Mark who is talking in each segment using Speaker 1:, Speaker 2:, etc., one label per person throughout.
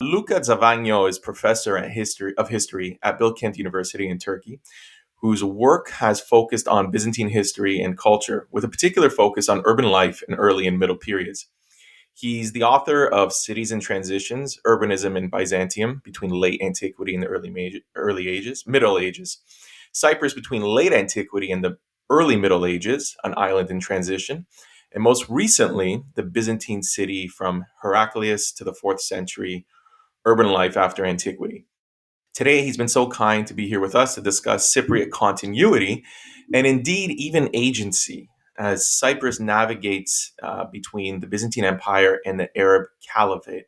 Speaker 1: Luca Zavagno is professor of history at Bilkent University in Turkey, whose work has focused on Byzantine history and culture, with a particular focus on urban life in early and middle periods. He's the author of Cities and Transitions, Urbanism in Byzantium between Late Antiquity and the Middle Ages, Cyprus Between Late Antiquity and the Early Middle Ages, an island in transition, and most recently, the Byzantine city from Heraclius to the 4th century, Urban Life After Antiquity. Today, he's been so kind to be here with us to discuss Cypriot continuity and indeed even agency as Cyprus navigates between the Byzantine Empire and the Arab Caliphate.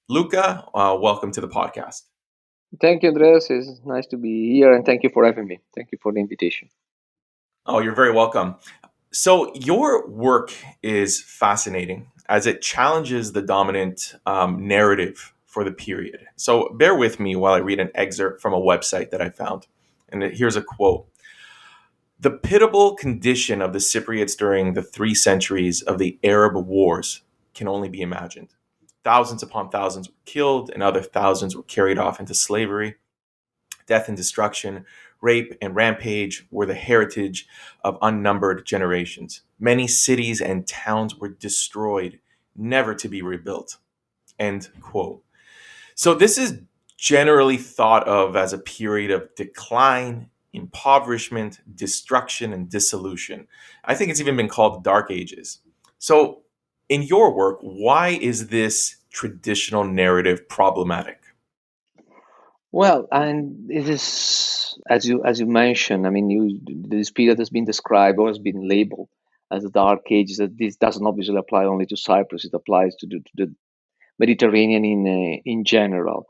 Speaker 1: Luca, welcome to the podcast.
Speaker 2: Thank you, Andreas. It's nice to be here, and thank you for having me. Thank you for the invitation.
Speaker 1: Oh, you're very welcome. So, your work is fascinating as it challenges the dominant narrative for the period. So, bear with me while I read an excerpt from a website that I found. And here's a quote. The pitiable condition of the Cypriots during the 3 centuries of the Arab Wars can only be imagined. Thousands upon thousands were killed, and other thousands were carried off into slavery. Death and destruction, rape and rampage were the heritage of unnumbered generations. Many cities and towns were destroyed, never to be rebuilt. End quote. So, this is generally thought of as a period of decline, impoverishment, destruction, and dissolution. I think it's even been called the Dark Ages. So, in your work, why is this traditional narrative problematic?
Speaker 2: Well, and it is as you mentioned. I mean, this period has been described or has been labeled as the Dark Ages. That this doesn't obviously apply only to Cyprus; it applies to the Mediterranean in general.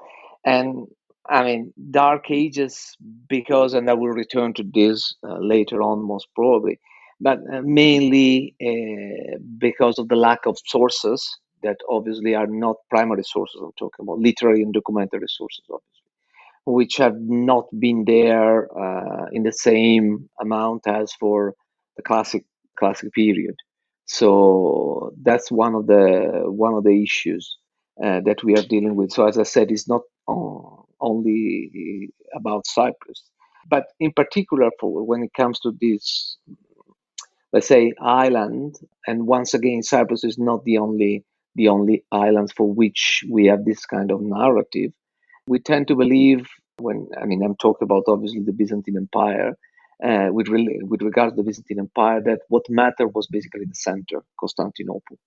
Speaker 2: And I mean, Dark Ages because, and I will return to this later on, most probably, but mainly because of the lack of sources that obviously are not primary sources. I'm talking about literary and documentary sources, obviously, which have not been there in the same amount as for the classic period. So that's one of the issues that we are dealing with. So as I said, it's not only about Cyprus, but in particular for when it comes to this, let's say, island. And once again, Cyprus is not the only island for which we have this kind of narrative. We tend to believe I'm talking about obviously the Byzantine Empire, with regard to the Byzantine Empire, that what mattered was basically the center, Constantinople,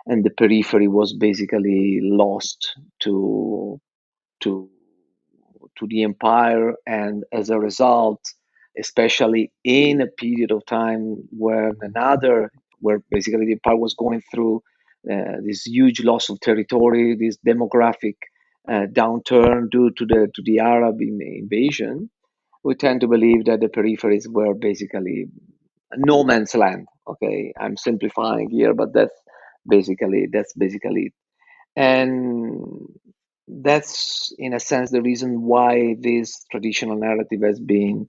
Speaker 2: and the periphery was basically lost to to the empire, and as a result, especially in a period of time where basically the empire was going through this huge loss of territory, this demographic downturn due to the Arab invasion, we tend to believe that the peripheries were basically no man's land. Okay, I'm simplifying here, but that's basically it. And that's in a sense the reason why this traditional narrative has been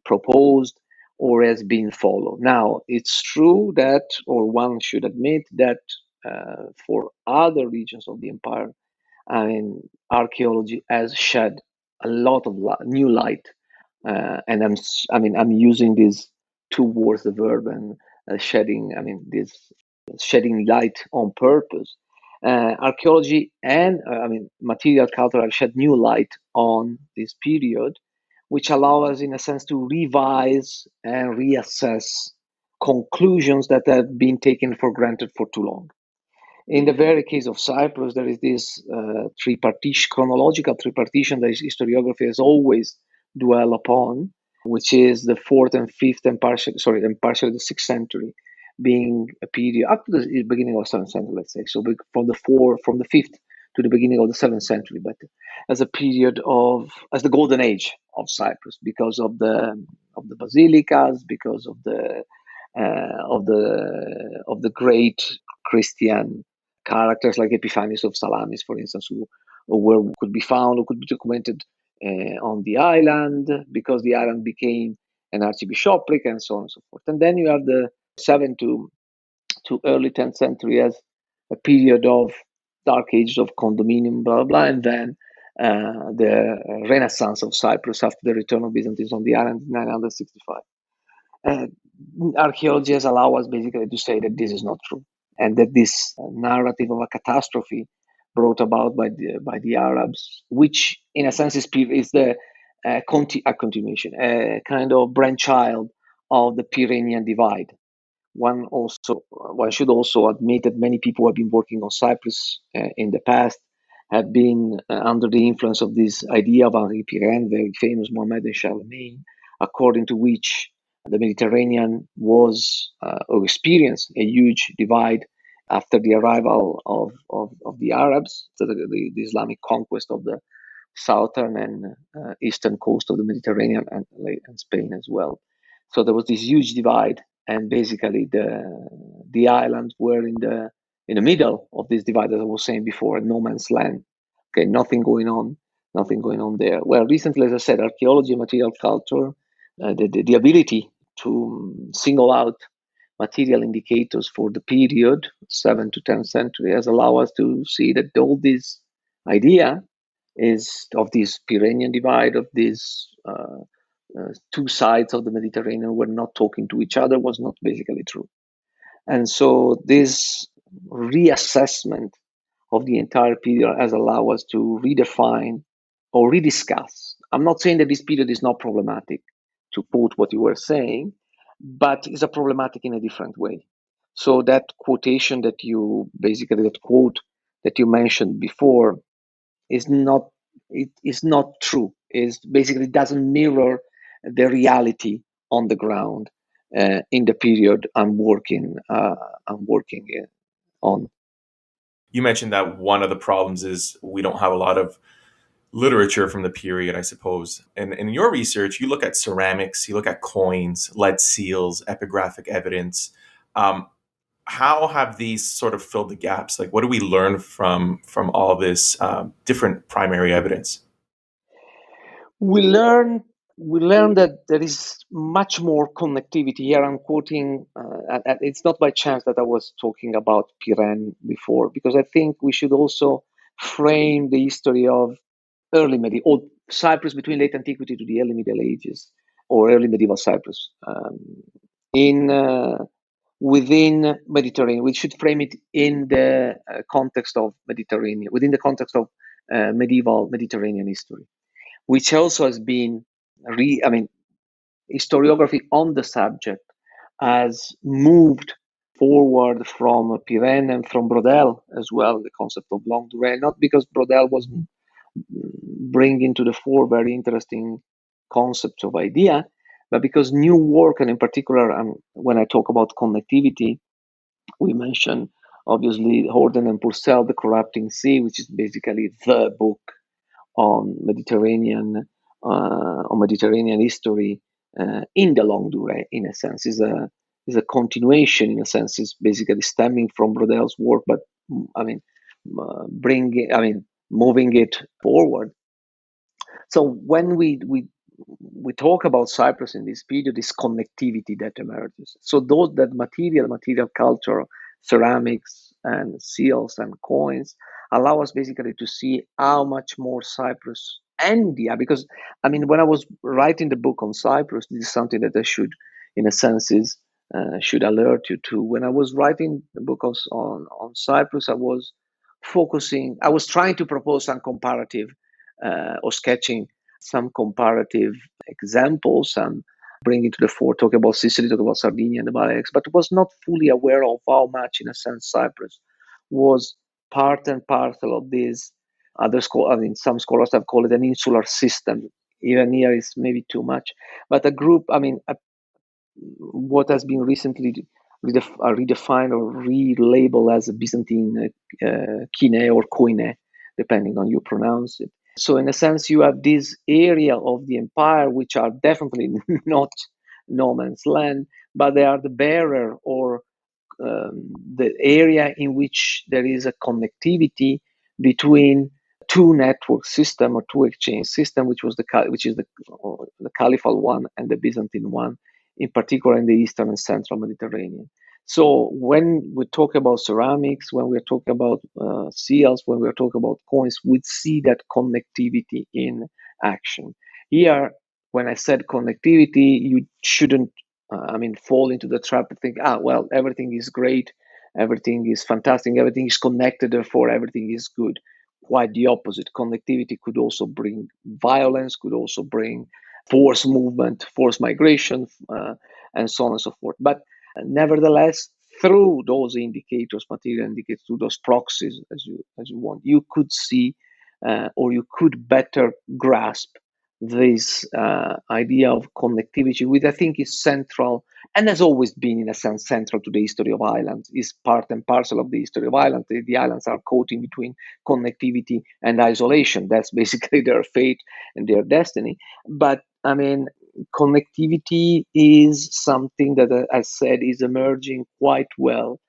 Speaker 2: proposed or has been followed. Now, it's true that, or one should admit that, for other regions of the empire, I mean, archaeology has shed a lot of new light, and I'm using these two words, the verb and shedding. I mean, this shedding light on purpose. Archaeology and material culture have shed new light on this period, which allow us, in a sense, to revise and reassess conclusions that have been taken for granted for too long. In the very case of Cyprus, there is this chronological tripartition that historiography has always dwelled upon, which is the fourth and fifth and partially the sixth century, being a period up to the beginning of the seventh century, let's say. So from the fifth to the beginning of the seventh century, but as a period as the golden age of Cyprus, because of the basilicas, because of the great Christian characters like Epiphanes of Salamis, for instance, who could be found or could be documented on the island, because the island became an archbishopric, and so on and so forth. And then you have the 7th to early 10th century as a period of dark ages of condominium, blah, blah, and then the Renaissance of Cyprus after the return of Byzantines on the island in 965. Uh, Archaeology has allowed us basically to say that this is not true, and that this narrative of a catastrophe brought about by the Arabs, which in a sense is the a continuation, a kind of brainchild of the Pyrenean divide. One should also admit that many people who have been working on Cyprus in the past have been under the influence of this idea of Henri Pirenne, very famous Mohammed and Charlemagne, according to which the Mediterranean was or experienced a huge divide after the arrival of the Arabs, so the Islamic conquest of the southern and eastern coast of the Mediterranean and Spain as well. So there was this huge divide, and basically the islands were in the middle of this divide, as I was saying before, a no man's land. Okay, nothing going on there. Well, recently, as I said, archaeology and material culture, the ability to single out material indicators for the period 7th to 10th century has allowed us to see that all this idea is of this Pyrenean divide, of these two sides of the Mediterranean were not talking to each other, was not basically true. And so this reassessment of the entire period has allowed us to redefine or rediscuss. I'm not saying that this period is not problematic, to quote what you were saying, but it's a problematic in a different way. So that quotation that you basically that quote that you mentioned before is not it is not true. Is basically doesn't mirror the reality on the ground in the period I'm working on.
Speaker 1: You mentioned that one of the problems is we don't have a lot of literature from the period, I suppose. And in your research, you look at ceramics, you look at coins, lead seals, epigraphic evidence. Um, how have these sort of filled the gaps? Like, what do we learn from all this different primary evidence?
Speaker 2: We learn we learn that there is much more connectivity here. I'm quoting, and it's not by chance that I was talking about Piran before, because I think we should also frame the history of early medieval Cyprus between late antiquity to the early Middle Ages or early medieval Cyprus in within Mediterranean. We should frame it in the context of Mediterranean, within the context of medieval Mediterranean history, which also has been I mean, historiography on the subject has moved forward from Pirenne and from Brodel as well, the concept of longue durée, not because Brodel was bringing to the fore very interesting concepts of idea, but because new work, and in particular, when I talk about connectivity, we mentioned obviously Horden and Purcell, The Corrupting Sea, which is basically the book on Mediterranean history in the longue durée. In a sense, is a continuation. In a sense, is basically stemming from Brodel's work, but I mean, moving it forward. So when we talk about Cyprus in this period, this connectivity that emerges. So those that material culture, ceramics and seals and coins allow us basically to see how much more Cyprus and because I mean when I was writing the book on Cyprus, this is something that I should, in a sense, is should alert you to. When I was writing the book on Cyprus, I was trying to propose some comparative or sketching some comparative examples and bring it to the fore, talk about Sicily, talk about Sardinia and the Balearics, but was not fully aware of how much, in a sense, Cyprus was part and parcel of this other school. I mean, some scholars have called it an insular system. Even here is maybe too much, but a group. I mean, what has been recently redefined or relabeled as a Byzantine kine or koine, depending on you pronounce it. So in a sense, you have this area of the empire which are definitely not no man's land, but they are the bearer or the area in which there is a connectivity between two network system or two exchange system, which is the Caliphal one and the Byzantine one, in particular in the eastern and central Mediterranean. So when we talk about ceramics, when we're talking about seals, when we're talking about coins, we see that connectivity in action. Here, when I said connectivity, you shouldn't, fall into the trap and think, well, everything is great, everything is fantastic, everything is connected, therefore everything is good. Quite the opposite. Connectivity could also bring violence, could also bring forced movement, forced migration, and so on and so forth. But nevertheless, through those indicators, material indicators, through those proxies, as you want, you could see, or you could better grasp this idea of connectivity, which I think is central and has always been, in a sense, central to the history of Ireland. Is part and parcel of the history of Ireland. The islands are caught in between connectivity and isolation. That's basically their fate and their destiny. But connectivity is something that, I said, is emerging quite well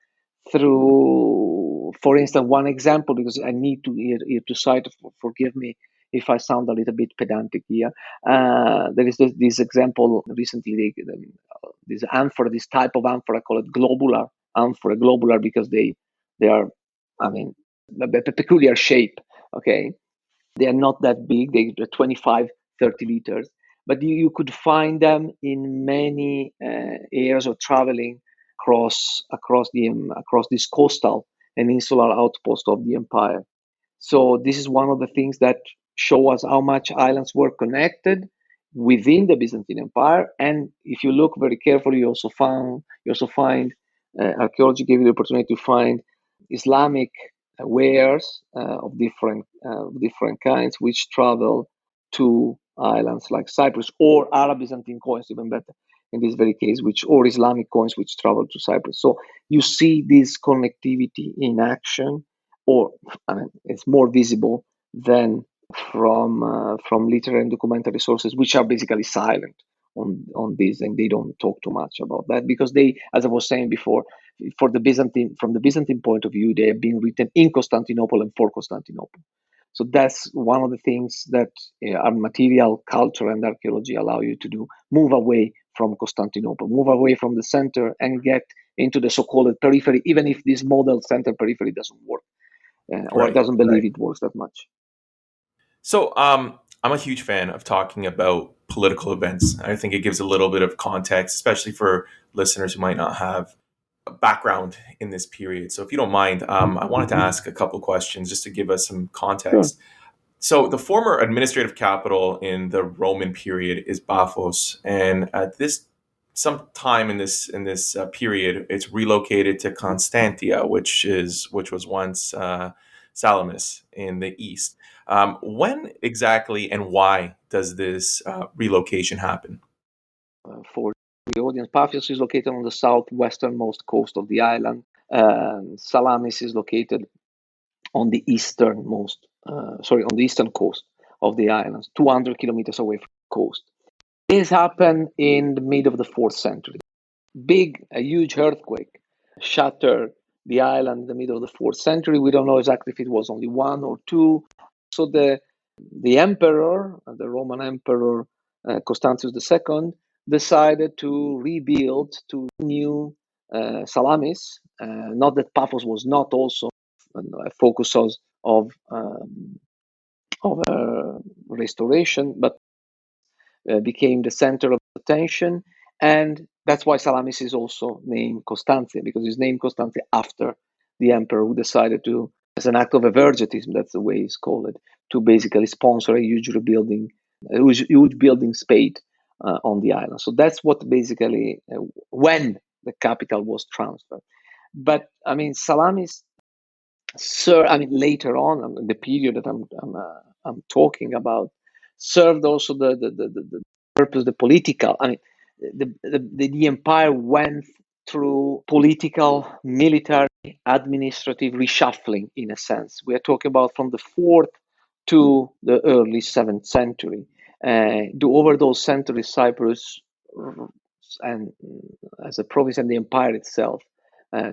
Speaker 2: through, for instance, one example, because I need to here to cite, forgive me if I sound a little bit pedantic here. There is this example recently, this amphora, this type of amphora, called globular amphora, globular because they are, I mean, a peculiar shape, okay? They are not that big. They're 25, 30 liters. But you could find them in many areas of traveling across this coastal and insular outpost of the empire. So this is one of the things that show us how much islands were connected within the Byzantine Empire. And if you look very carefully, you also find archaeology gave you the opportunity to find Islamic wares of different kinds, which travel to islands like Cyprus, or Arab Byzantine coins, even better in this very case, or Islamic coins which travel to Cyprus. So you see this connectivity in action, or it's more visible than from literary and documentary sources, which are basically silent on this, and they don't talk too much about that because they, as I was saying before, from the Byzantine point of view, they have been written in Constantinople and for Constantinople. So that's one of the things that our material culture and archaeology allow you to do: move away from Constantinople, move away from the center, and get into the so-called periphery, even if this model center periphery doesn't work, or
Speaker 1: Right.
Speaker 2: doesn't believe it works that much.
Speaker 1: So, I'm a huge fan of talking about political events. I think it gives a little bit of context, especially for listeners who might not have a background in this period. So, if you don't mind, I wanted to ask a couple of questions just to give us some
Speaker 2: Sure.
Speaker 1: context. So, the former administrative capital in the Roman period is Paphos, and at this some time in this period, it's relocated to Constantia, which was once Salamis in the east. When exactly and why does this relocation happen?
Speaker 2: For the audience, Paphos is located on the southwesternmost coast of the island. Salamis is located on the on the eastern coast of the islands, 200 kilometers away from the coast. This happened in the mid of the 4th century. A huge earthquake shattered the island in the middle of the 4th century. We don't know exactly if it was only one or two. So the emperor, the Roman emperor Constantius II, decided to rebuild to new Salamis. Not that Paphos was not also a focus of restoration, but became the center of attention. And that's why Salamis is also named Constantia, because it's named Constantia after the emperor, who decided to, as an act of evergetism, that's the way it's called it, to basically sponsor a huge building spade on the island. So that's what basically, when the capital was transferred. But Salamis, later on, the period that I'm talking about, served also the purpose, the political. The empire went through political, military, administrative reshuffling, in a sense. We are talking about from the 4th to the early 7th century. Over those centuries, Cyprus, and as a province, and the empire itself,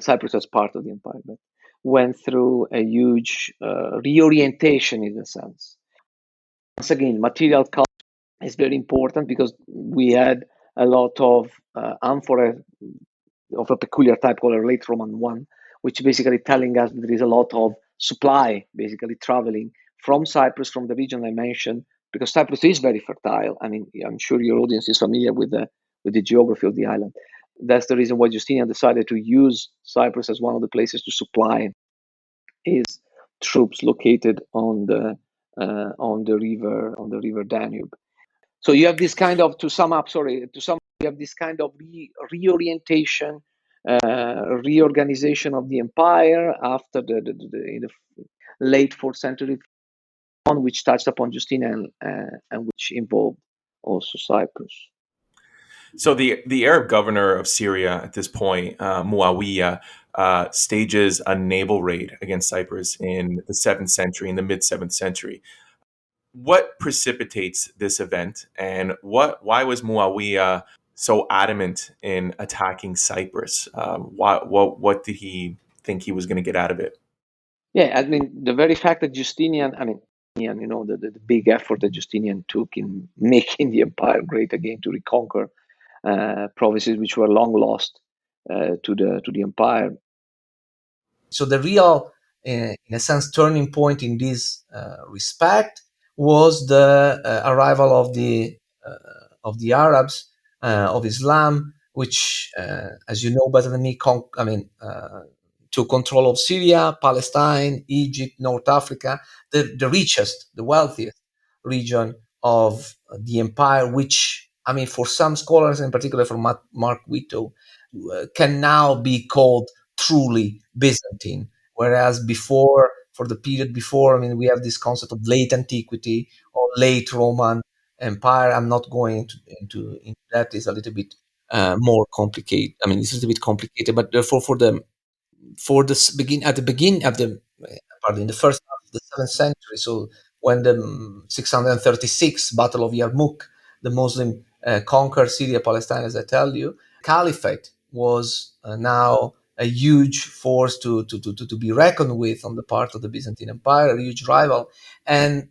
Speaker 2: Cyprus as part of the empire, but went through a huge reorientation, in a sense. Once again, material culture is very important because we had a lot of amphora of a peculiar type called a late Roman one, which basically telling us that there is a lot of supply basically traveling from Cyprus, from the region I mentioned, because Cyprus is very fertile. I mean, I'm sure your audience is familiar with the geography of the island. That's the reason why Justinian decided to use Cyprus as one of the places to supply his troops located on the river Danube. So you have this kind of, to sum up, you have this kind of reorientation, reorganization of the empire after in the late fourth century, on which touched upon Justinian and which involved also Cyprus.
Speaker 1: So the Arab governor of Syria at this point, Muawiyah, stages a naval raid against Cyprus in the seventh century, in the mid seventh century. What precipitates this event, and why was Muawiyah so adamant in attacking Cyprus? What did he think he was going to get out of it?
Speaker 2: Yeah, I mean, the very fact that Justinian, I mean, the big effort that Justinian took in making the empire great again, to reconquer provinces which were long lost to the empire.
Speaker 3: So the real, in a sense, turning point in this respect was the arrival of the Arabs, of Islam, which, as you know better than me, took control of Syria, Palestine, Egypt, North Africa, the richest, the wealthiest region of the empire, which, I mean, for some scholars, in particular for Mark Whitto, can now be called truly Byzantine. Whereas before, for the period before, I mean, we have this concept of late antiquity or late Roman Empire. I'm not going into that. It's a little bit more complicated. I mean, it's a little bit complicated, but therefore, for the begin at the begin of the pardon, the first half of the seventh century. So when the 636 Battle of Yarmouk, the Muslim conquered Syria, Palestine, as I tell you, Caliphate was now a huge force to be reckoned with on the part of the Byzantine Empire, a huge rival. And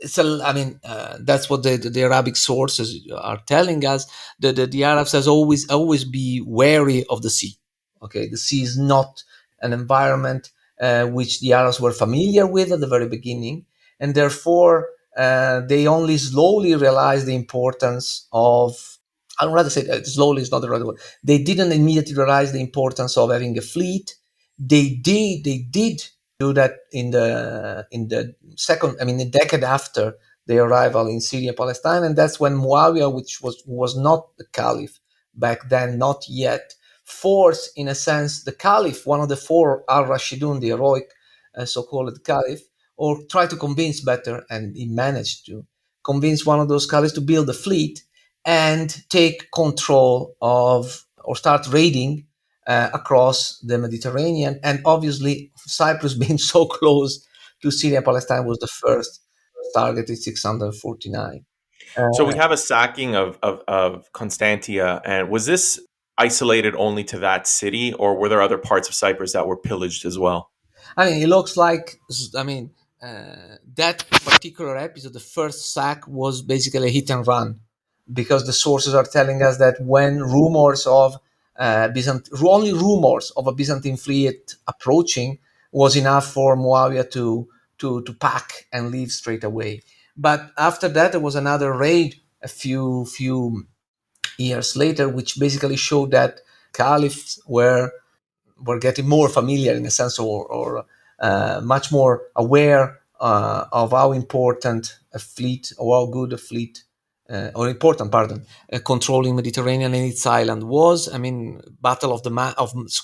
Speaker 3: so, I mean, that's what the Arabic sources are telling us. The Arabs has always be wary of the sea. Okay, the sea is not an environment which the Arabs were familiar with at the very beginning, and therefore they only slowly realized the importance of. I'd rather say that slowly is not the right word. They didn't immediately realize the importance of having a fleet. They did do that in the second, I mean, a decade after their arrival in Syria, Palestine, and that's when Muawiyah, which was not the caliph back then, not yet, forced, in a sense, the caliph, one of the four al-Rashidun, the heroic so-called caliph, or try to convince better, and he managed to convince one of those caliphs to build a fleet and take control of or start raiding across the Mediterranean. And obviously, Cyprus being so close to Syria and Palestine was the first target in 649.
Speaker 1: So we have a sacking of Constantia, and was this isolated only to that city, or were there other parts of Cyprus that were pillaged as well?
Speaker 3: I mean, it looks like, I mean, that particular episode, the first sack, was basically a hit and run, because the sources are telling us that when rumors of only rumors of a Byzantine fleet approaching was enough for Muawiyah to pack and leave straight away. But after that, there was another raid a few years later, which basically showed that caliphs were getting more familiar in a sense, or much more aware of how important a fleet, or how good a fleet, or important, pardon, controlling Mediterranean and its island was. I mean, Battle of the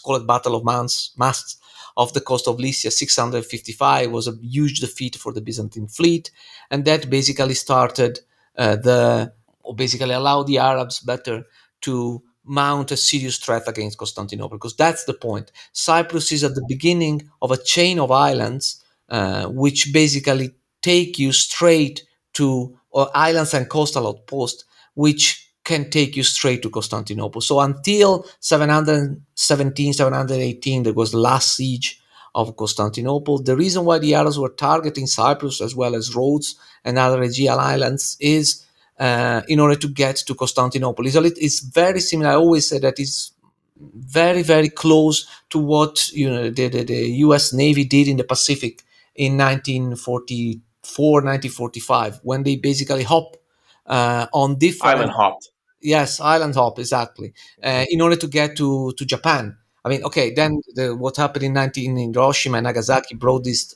Speaker 3: called Battle of Masts off the coast of Lycia, 655, was a huge defeat for the Byzantine fleet, and that basically started or basically allowed the Arabs better to mount a serious threat against Constantinople, because that's the point. Cyprus is at the beginning of a chain of islands which basically take you straight to, or islands and coastal outposts, which can take you straight to Constantinople. So until 717, 718, there was the last siege of Constantinople. The reason why the Arabs were targeting Cyprus as well as Rhodes and other Aegean islands is in order to get to Constantinople. It's very similar. I always say that it's very very close to what the U.S. Navy did in the Pacific in 1944, 1945, when they basically hop on
Speaker 1: Island
Speaker 3: different.
Speaker 1: hopped.
Speaker 3: Yes, island hop, exactly. In order to get to Japan. I mean, okay, then what happened in Hiroshima and Nagasaki brought this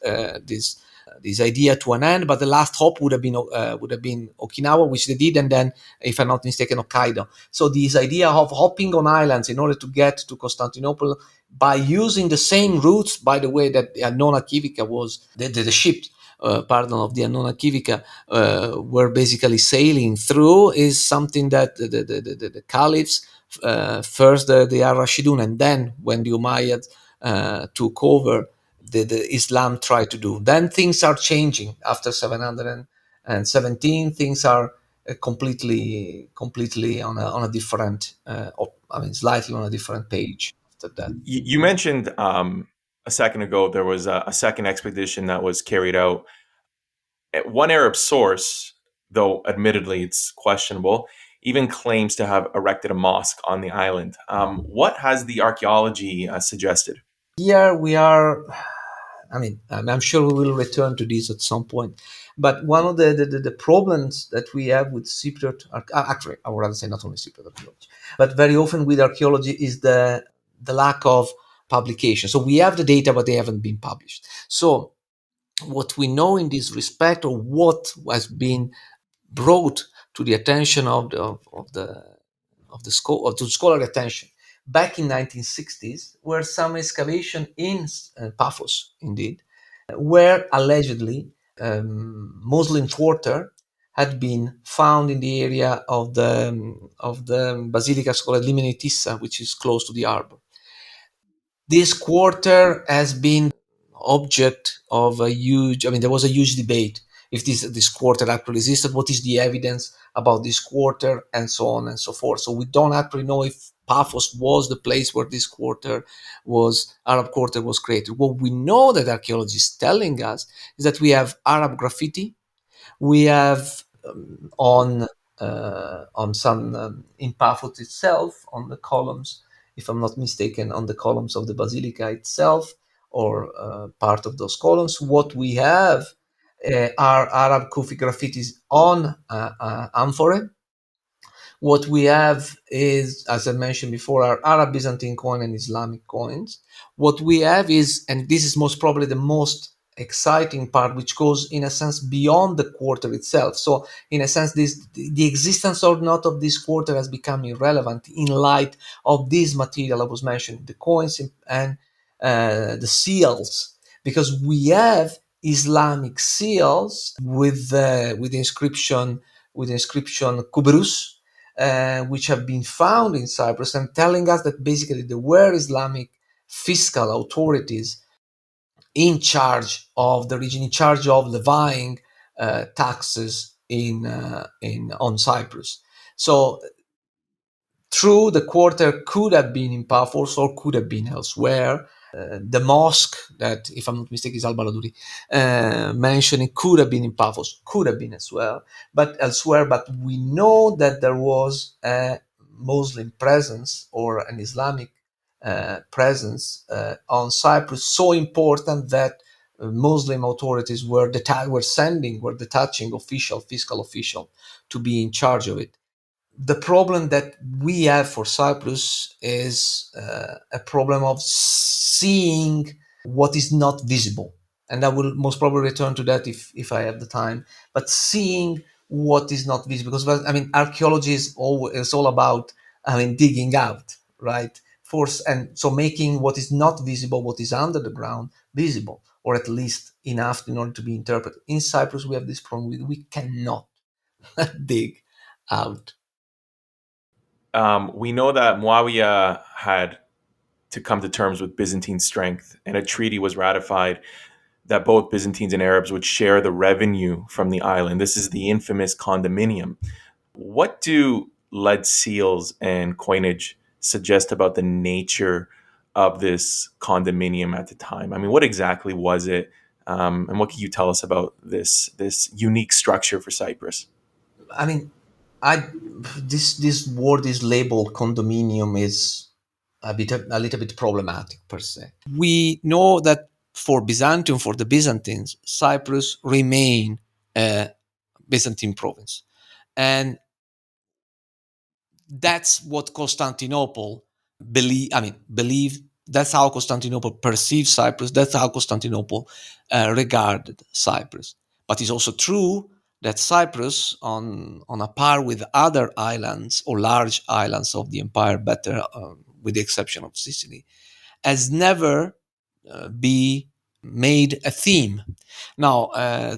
Speaker 3: idea to an end. But the last hop would have been Okinawa, which they did, and then, if I'm not mistaken, Hokkaido. So this idea of hopping on islands in order to get to Constantinople by using the same routes, by the way, that the Annona Civica was the ship. Pardon, of the Annona Civica were basically sailing through, is something that the caliphs, first the Al Rashidun, and then when the Umayyads took over, the Islam tried to do. Then things are changing after 717. Things are completely on a different, I mean, slightly on a different page after that.
Speaker 1: You mentioned a second ago there was a second expedition that was carried out. One Arab source, though admittedly it's questionable, even claims to have erected a mosque on the island. What has the archaeology suggested?
Speaker 3: Here we are. I mean, I'm sure we will return to this at some point. But one of the problems that we have with Cypriot, actually, I would rather say not only Cypriot archaeology, but very often with archaeology, is the lack of publication. So we have the data, but they haven't been published. So what we know in this respect, or what has been brought to the attention of the scholar attention back in 1960s, were some excavation in Paphos, indeed, where allegedly Muslim quarter had been found in the area of the basilica called Limenitissa, which is close to the harbor. This quarter has been object of a huge. I mean, there was a huge debate if this quarter actually existed. What is the evidence about this quarter, and so on and so forth. So we don't actually know if Paphos was the place where this Arab quarter was created. What we know that archaeology is telling us is that we have Arab graffiti. We have on some in Paphos itself, on the columns, if I'm not mistaken, on the columns of the basilica itself, or part of those columns. What we have are Arab Kufi graffitis on amphora. What we have is, as I mentioned before, are Arab Byzantine coin and Islamic coins. What we have is, and this is most probably the most exciting part, which goes in a sense beyond the quarter itself. So, in a sense, the existence or not of this quarter has become irrelevant in light of this material I was mentioning, the coins and the seals, because we have Islamic seals with inscription Kubrus, which have been found in Cyprus, and telling us that basically there were Islamic fiscal authorities in charge of the region, in charge of levying taxes in on Cyprus. So, true, the quarter could have been in Paphos or could have been elsewhere. The mosque that, if I'm not mistaken, is al-baladhuri, mentioning could have been in Paphos, could have been as well, but elsewhere. But we know that there was a Muslim presence, or an Islamic presence on Cyprus, so important that Muslim authorities were detaching fiscal official to be in charge of it. The problem that we have for Cyprus is a problem of seeing what is not visible. And I will most probably return to that if I have the time. But seeing what is not visible, because I mean, archaeology is all about, I mean, digging out, right? Force, and so making what is not visible, what is under the ground, visible, or at least enough in order to be interpreted. In Cyprus, we have this problem: we cannot dig out.
Speaker 1: We know that Muawiyah had to come to terms with Byzantine strength, and a treaty was ratified that both Byzantines and Arabs would share the revenue from the island. This is the infamous condominium. What do lead seals and coinage suggest about the nature of this condominium at the time? I mean, what exactly was it, and what can you tell us about this unique structure for Cyprus?
Speaker 3: I mean, I this word is labeled condominium is. a little bit problematic per se. We know that for Byzantium, for the Byzantines, Cyprus remained a Byzantine province, and that's what Constantinople believed. That's how Constantinople perceived Cyprus. That's how Constantinople regarded Cyprus. But it's also true that Cyprus, on a par with other islands or large islands of the empire, better with the exception of Sicily, has never be made a theme. Now,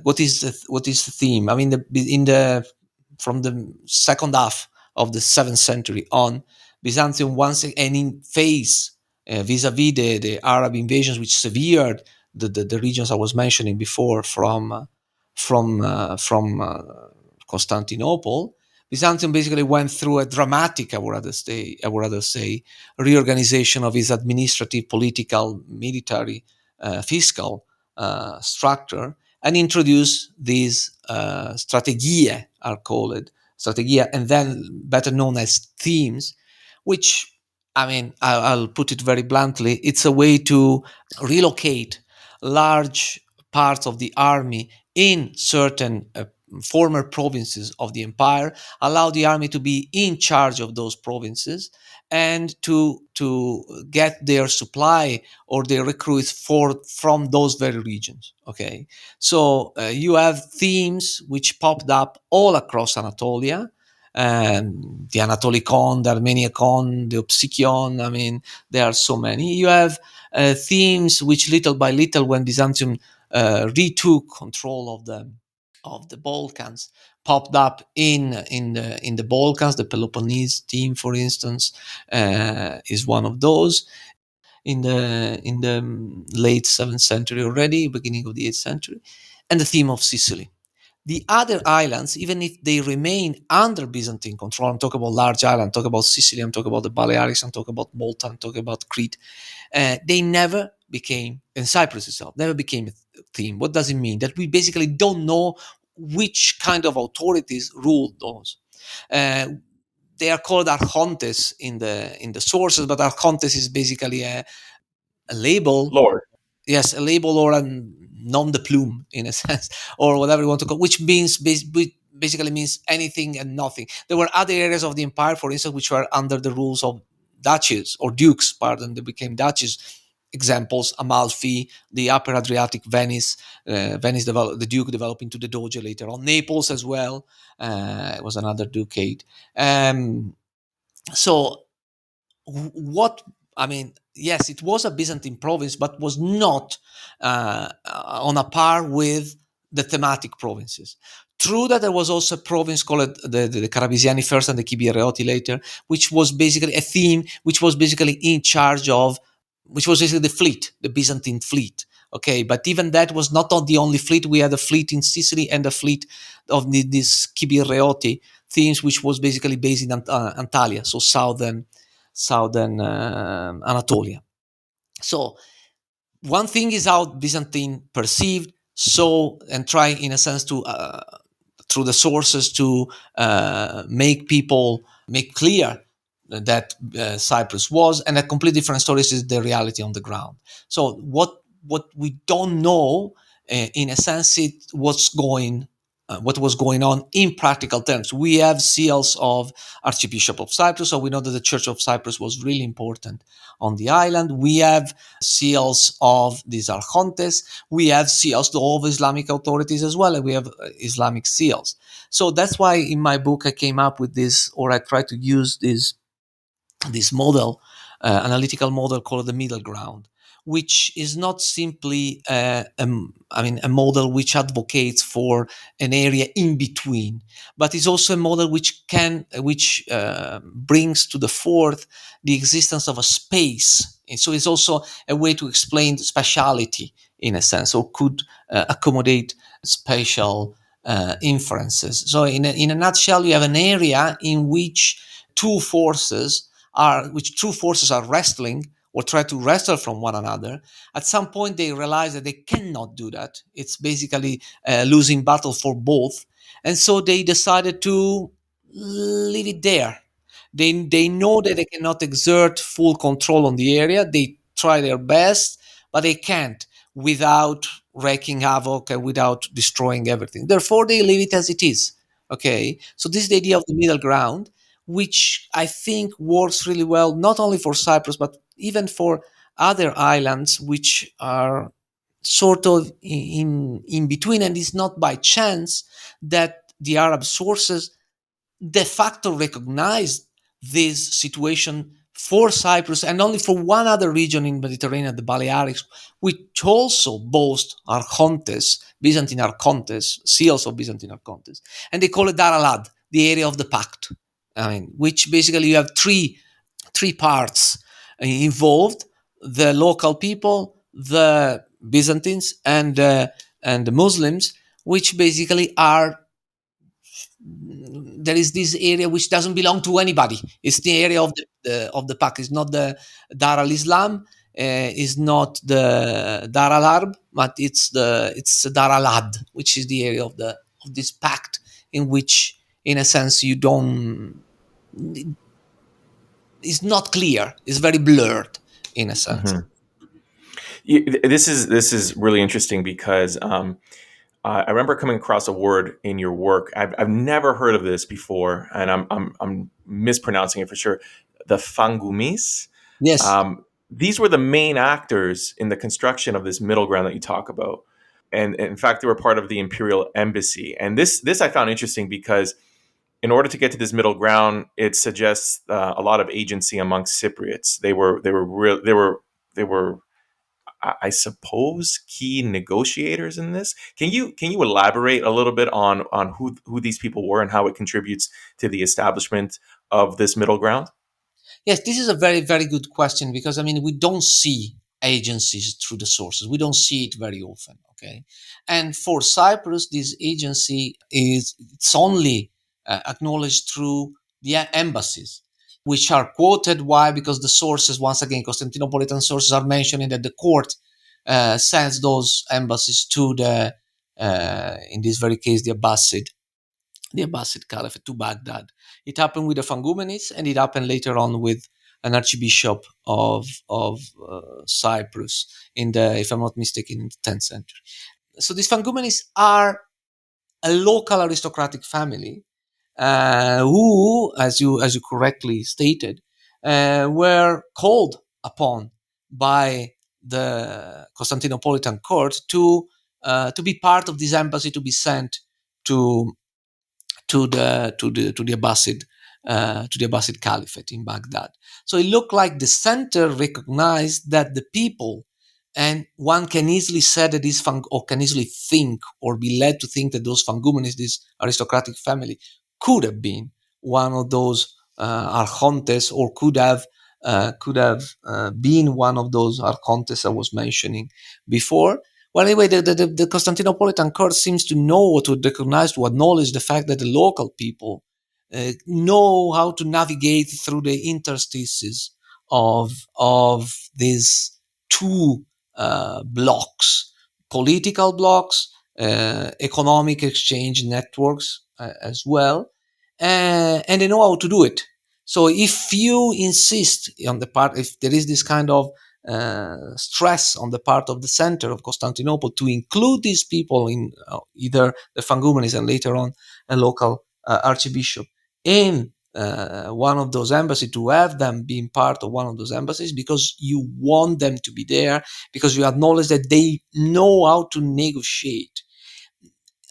Speaker 3: what is the theme? I mean, in the from the second half of the seventh century on, Byzantium once again in face vis-a-vis the Arab invasions, which severed the regions I was mentioning before from Constantinople. Byzantium basically went through a dramatic, I would rather say, reorganization of its administrative, political, military, fiscal structure, and introduced these strategie, are called strategia, and then better known as themes, which, I mean, I'll put it very bluntly, it's a way to relocate large parts of the army in certain former provinces of the empire, allow the army to be in charge of those provinces, and to get their supply or their recruits from those very regions. Okay, so you have themes which popped up all across Anatolia, the Anatolicon, the Armeniacon, the Opsikion. I mean, there are so many. You have themes which, little by little, when Byzantium retook control of the Balkans, popped up in the Balkans. The Peloponnese theme, for instance, is one of those in the late seventh century already, beginning of the eighth century, and the theme of Sicily. The other islands, even if they remain under Byzantine control, I'm talking about large islands, I'm talking about Sicily, I'm talking about the Balearics, I'm talking about Malta, I'm talking about Crete, they never became, and Cyprus itself, never became a theme. What does it mean? That we basically don't know which kind of authorities ruled those. Uh, they are called archontes in the sources, but archontes is basically a label.
Speaker 1: Lord.
Speaker 3: Yes, a label or a nom de plume, in a sense, or whatever you want to call, which means basically means anything and nothing. There were other areas of the empire, for instance, which were under the rules of duchies or dukes, pardon, they became duchies. Examples: Amalfi, the Upper Adriatic, Venice. Venice developed, the Duke developed into the Doge later on. Naples as well. It was another ducate. So what I mean, yes, it was a Byzantine province, but was not on a par with the thematic provinces. True that there was also a province called the Carabisiani first and the Chibireoti later, which was basically a theme, which was basically in charge of, which was basically the fleet, the Byzantine fleet. Okay, but even that was not the only fleet. We had a fleet in Sicily and a fleet of this Chibireoti themes, which was basically based in Antalya, so southern Anatolia. So one thing is how Byzantine perceived, so, and try in a sense to through the sources to make clear that Cyprus was, and a completely different story is the reality on the ground. So what we don't know, in a sense, it what was going on in practical terms. We have seals of Archbishop of Cyprus, so we know that the Church of Cyprus was really important on the island. We have seals of these archontes. We have seals of Islamic authorities as well, and we have Islamic seals. So that's why in my book I came up with this, or I tried to use this model, analytical model called the middle ground, which is not simply a model which advocates for an area in between, but is also a model which brings to the forth the existence of a space. And so it's also a way to explain spatiality, in a sense, or could accommodate spatial inferences. So in a nutshell, you have an area in which two forces are wrestling or try to wrestle from one another. At some point, they realize that they cannot do that. It's basically a losing battle for both. And so they decided to leave it there. They know that they cannot exert full control on the area. They try their best, but they can't without wreaking havoc and without destroying everything. Therefore, they leave it as it is. Okay, so this is the idea of the middle ground, which I think works really well not only for Cyprus but even for other islands which are sort of in between. And it's not by chance that the Arab sources de facto recognized this situation for Cyprus and only for one other region in Mediterranean, the Balearics, which also boast archontes, Byzantine archontes, seals of Byzantine archontes, and they call it Dar al-Ad, the area of the pact. I mean, which basically you have three parts involved: the local people, the Byzantines, and the Muslims, which basically are, there is this area which doesn't belong to anybody. It's the area of the pact. It's not the Dar al Islam. Is not the Dar al Harb, but it's Dar al Ad, which is the area of this pact in which, in a sense, you don't. It's not clear. It's very blurred, in a sense.
Speaker 1: Hmm. This is really interesting because I remember coming across a word in your work. I've never heard of this before, and I'm mispronouncing it for sure. The Fangumis.
Speaker 3: Yes.
Speaker 1: These were the main actors in the construction of this middle ground that you talk about, and in fact, they were part of the imperial embassy. And this I found interesting because in order to get to this middle ground, it suggests a lot of agency amongst Cypriots. They were I suppose key negotiators in this. Can you elaborate a little bit on who these people were and how it contributes to the establishment of this middle ground?
Speaker 3: Yes, this is a very, very good question because I mean we don't see agencies through the sources. We don't see it very often. Okay, and for Cyprus, this agency is it's only acknowledged through the embassies, which are quoted. Why? Because the sources, once again, Constantinopolitan sources are mentioning that the court sends those embassies to the, in this very case, the Abbasid Caliphate to Baghdad. It happened with the Fangumenids, and it happened later on with an archbishop of Cyprus in the, if I'm not mistaken, in the 10th century. So these Fangumenids are a local aristocratic family who, as you correctly stated, were called upon by the Constantinopolitan court to be part of this embassy, to be sent to to the Abbasid Caliphate in Baghdad. So it looked like the center recognized that the people, and one can easily say that or can easily think or be led to think that those Fangumenids, this aristocratic family, could have been one of those archontes, or could have been one of those archontes I was mentioning before. Well, anyway, the Constantinopolitan court seems to know, to recognize, to acknowledge the fact that the local people know how to navigate through the interstices of these two blocks, political blocks, economic exchange networks as well, and they know how to do it. So if you insist on the part, if there is this kind of stress on the part of the center of Constantinople to include these people in either the Fangumenids and later on a local archbishop in one of those embassies, to have them being part of one of those embassies because you want them to be there, because you acknowledge that they know how to negotiate.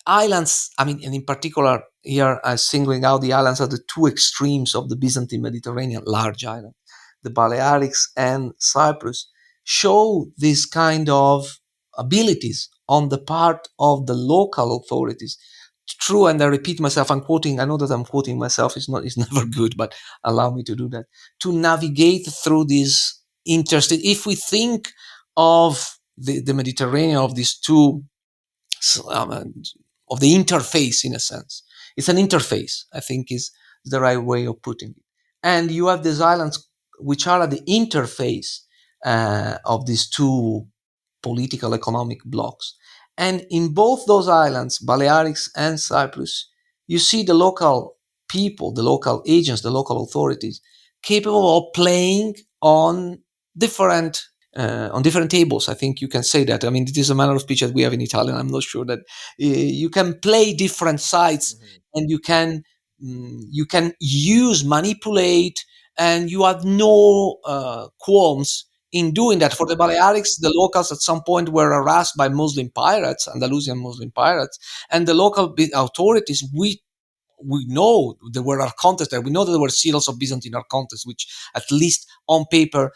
Speaker 3: Islands, I mean, and in particular, here I'm singling out the islands at the two extremes of the Byzantine Mediterranean, large island, the Balearics and Cyprus, show this kind of abilities on the part of the local authorities. True, and I repeat myself, I'm quoting, I know that I'm quoting myself, it's never good, but allow me to do that, to navigate through this interstate. If we think of the Mediterranean, of these two, um, of the interface, in a sense. It's an interface, I think, is the right way of putting it. And you have these islands which are at the interface of these two political economic blocks. And in both those islands, Balearics and Cyprus, you see the local people, the local agents, the local authorities, capable of playing on different different tables. I think you can say that. I mean, it is a manner of speech that we have in Italian. I'm not sure that you can play different sides, and you can use, manipulate, and you have no qualms in doing that. For the Balearics, the locals at some point were harassed by Muslim pirates, Andalusian Muslim pirates, and the local authorities, we know there were archontes there. We know that there were seals of Byzantine archontes, which at least on paper,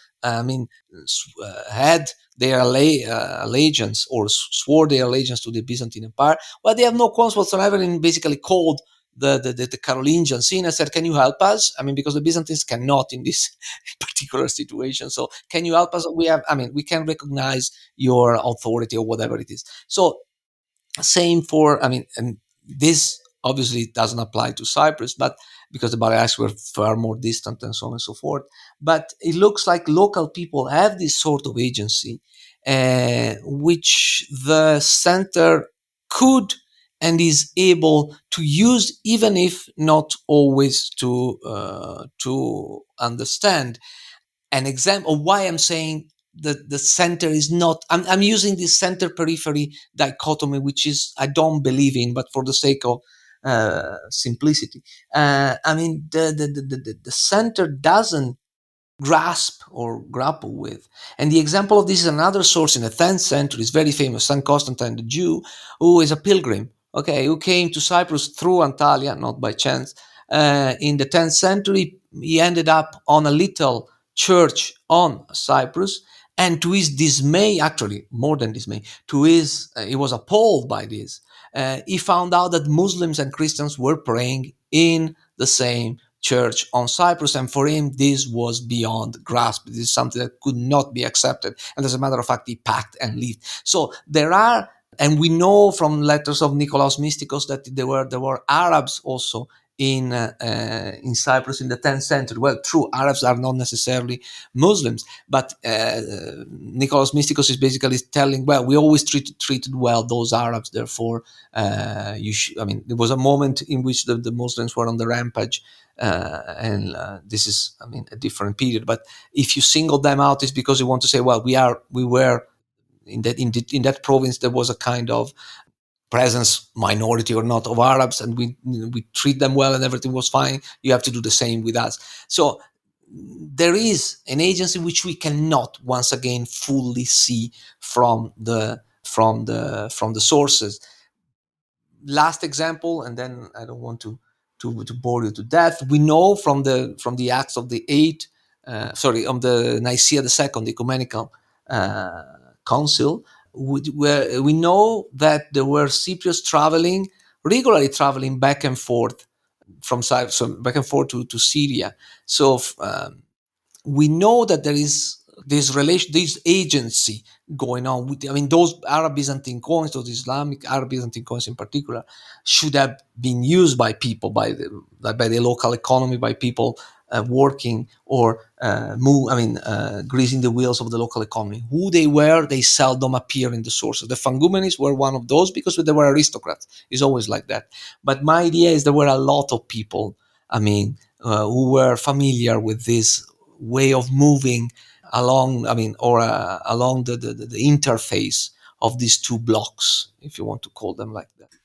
Speaker 3: had their allegiance, or swore their allegiance to the Byzantine Empire. But they have no qualms whatsoever in basically called the Carolingian scene and said, "Can you help us?" I mean, because the Byzantines cannot in this particular situation. So, can you help us? We can recognize your authority or whatever it is. So, same for, and this obviously doesn't apply to Cyprus, but because the Balearics were far more distant and so on and so forth. But it looks like local people have this sort of agency, which the center could and is able to use, even if not always to understand. An example of why I'm saying that the center is not, I'm using this center periphery dichotomy, which is I don't believe in, but for the sake of simplicity. The center doesn't grasp or grapple with. And the example of this is another source in the 10th century. Is very famous, St. Constantine the Jew, who is a pilgrim, okay, who came to Cyprus through Antalya, not by chance. In the 10th century, he ended up on a little church on Cyprus, and to his dismay, actually more than dismay, he was appalled by this. He found out that Muslims and Christians were praying in the same church on Cyprus, and for him this was beyond grasp. This is something that could not be accepted, and as a matter of fact, he packed and left. So there are, and we know from letters of Nicolaus Mysticus that there were Arabs also in Cyprus in the 10th century. Well, true, Arabs are not necessarily Muslims, but Nicolaus Mysticus is basically telling, well, we always treated well those Arabs, therefore there was a moment in which the Muslims were on the rampage, and this is, a different period. But if you single them out, it's because you want to say, well, we were in that province, there was a kind of presence, minority or not, of Arabs, and we treat them well, and everything was fine. You have to do the same with us. So there is an agency which we cannot, once again, fully see from the sources. Last example, and then I don't want to bore you to death. We know from the Acts of the on the Nicaea II, the Ecumenical Council, where we know that there were Cypriots regularly traveling back and forth from Cyprus, so back and forth to Syria. So we know that there is this agency going on with, those Arab Byzantine coins, those Islamic Arab Byzantine coins in particular, should have been used by people, by the local economy, by people working or greasing the wheels of the local economy. Who they were, they seldom appear in the sources. The Fangumenes were one of those because they were aristocrats. It's always like that. But my idea is there were a lot of people, who were familiar with this way of moving along, along the interface of these two blocks, if you want to call them like that.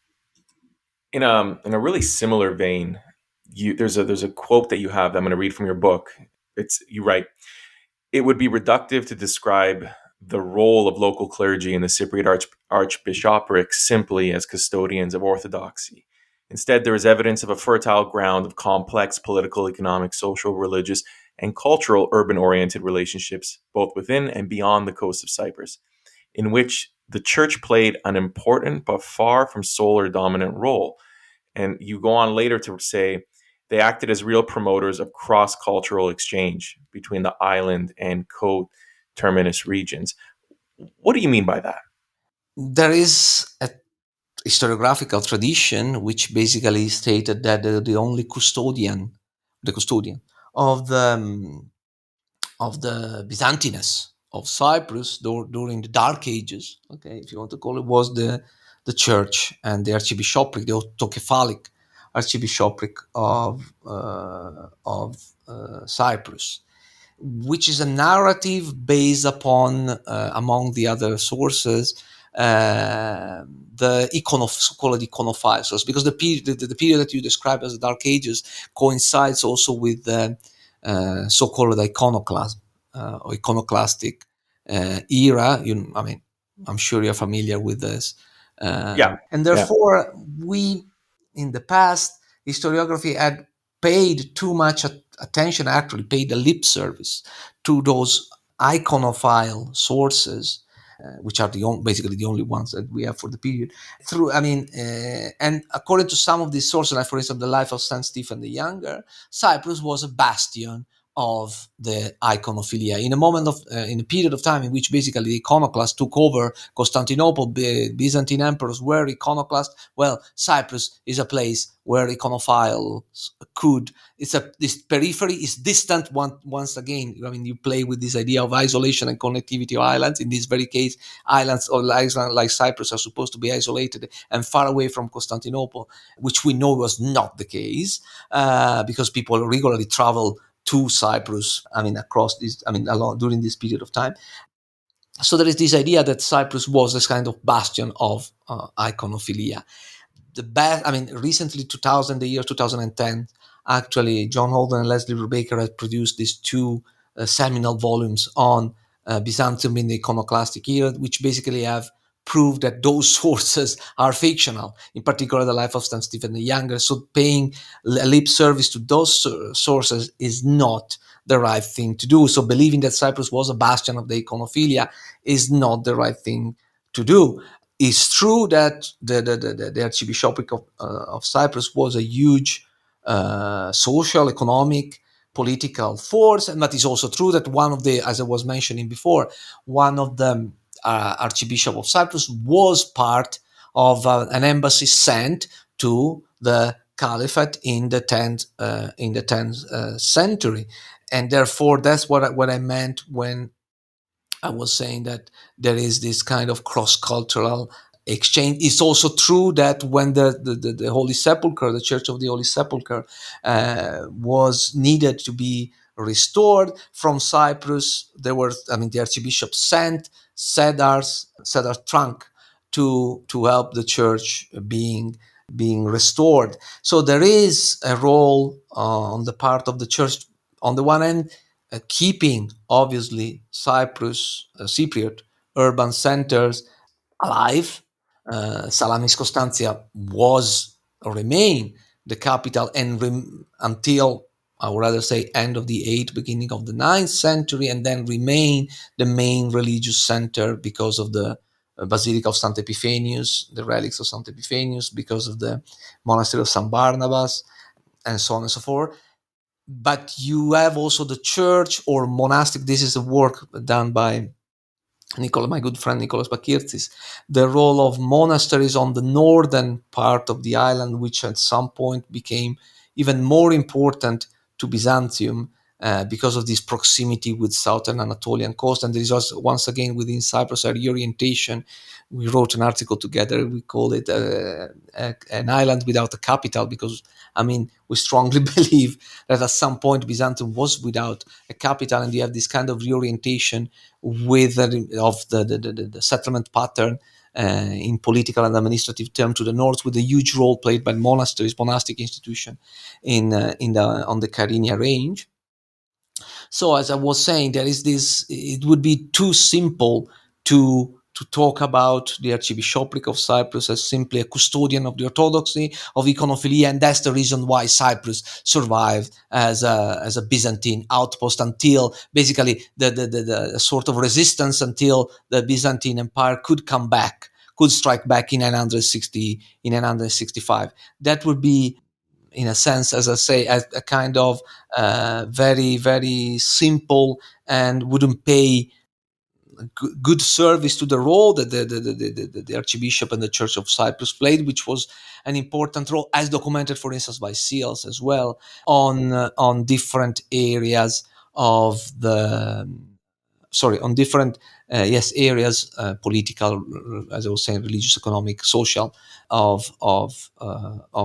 Speaker 1: In a really similar vein, there's a quote that you have that I'm going to read from your book. You write, "It would be reductive to describe the role of local clergy in the Cypriot archbishopric simply as custodians of orthodoxy. Instead, there is evidence of a fertile ground of complex political, economic, social, religious, and cultural urban-oriented relationships, both within and beyond the coast of Cyprus, in which the church played an important but far from sole or dominant role." And you go on later to say, "They acted as real promoters of cross-cultural exchange between the island and co-terminus regions." What do you mean by that?
Speaker 3: There is a historiographical tradition which basically stated that the only custodian of the Byzantines of Cyprus during the Dark Ages, okay, if you want to call it, was the church and the archbishopric, the autokephalic Archbishopric of Cyprus, which is a narrative based upon, among the other sources, the so-called iconophiles source, because the period that you describe as the Dark Ages coincides also with the so-called iconoclasm or iconoclastic era. I mean, I'm sure you're familiar with this,
Speaker 1: Yeah.
Speaker 3: and
Speaker 2: Yeah.
Speaker 3: therefore we, in the past, historiography had paid too much attention, actually paid a lip service to those iconophile sources, which are basically the only ones that we have for the period. And according to some of these sources, like for instance, the life of Saint Stephen the Younger, Cyprus was a bastion of the iconophilia in a period of time in which basically the iconoclasts took over Constantinople. Byzantine emperors were iconoclasts. Well, Cyprus is a place where iconophiles could. This periphery is distant. Once again, I mean, you play with this idea of isolation and connectivity of islands. In this very case, islands or islands like Cyprus are supposed to be isolated and far away from Constantinople, which we know was not the case, because people regularly travel to Cyprus, across this, along during this period of time. So there is this idea that Cyprus was this kind of bastion of iconophilia. Recently, the year 2010, actually, John Holden and Leslie Brubaker had produced these two seminal volumes on Byzantium in the iconoclastic era, which basically have proved that those sources are fictional, in particular the life of St. Stephen the Younger. So paying lip service to those sources is not the right thing to do. So believing that Cyprus was a bastion of the iconophilia is not the right thing to do. It's true that the Archbishopric of Cyprus was a huge social, economic, political force, but it's also true that as I was mentioning before, one of the Archbishop of Cyprus was part of an embassy sent to the Caliphate in the 10th century, and therefore that's what I meant when I was saying that there is this kind of cross-cultural exchange. It's also true that when the Holy Sepulchre, the Church of the Holy Sepulchre, was needed to be restored from Cyprus, the Archbishop sent cedar trunk to help the church being restored. So there is a role on the part of the church, on the one hand, keeping obviously Cypriot urban centers alive. Salamis Constantia was or remain the capital until, I would rather say, end of the 8th, beginning of the 9th century, and then remain the main religious center because of the Basilica of St. Epiphanius, the relics of St. Epiphanius, because of the monastery of St. Barnabas, and so on and so forth. But you have also the church or monastic. This is a work done by my good friend Nicholas Bakirtsis, the role of monasteries on the northern part of the island, which at some point became even more important to Byzantium because of this proximity with southern Anatolian coast. And there is also, once again, within Cyprus, a reorientation. We wrote an article together. We call it an island without a capital, because we strongly believe that at some point Byzantium was without a capital, and you have this kind of reorientation of the settlement pattern in political and administrative terms to the north, with a huge role played by monasteries, monastic institution on the Kyrenia range. So, as I was saying, there is this. It would be too simple to talk about the Archbishopric of Cyprus as simply a custodian of the orthodoxy, of iconophilia, and that's the reason why Cyprus survived as a Byzantine outpost until basically the sort of resistance until the Byzantine Empire could strike back in 965. That would be, in a sense, as I say, a kind of very, very simple and wouldn't pay good service to the role that the Archbishop and the Church of Cyprus played, which was an important role, as documented, for instance, by seals as well, on different areas of the sorry, on different yes areas, political, as I was saying, religious, economic, social, of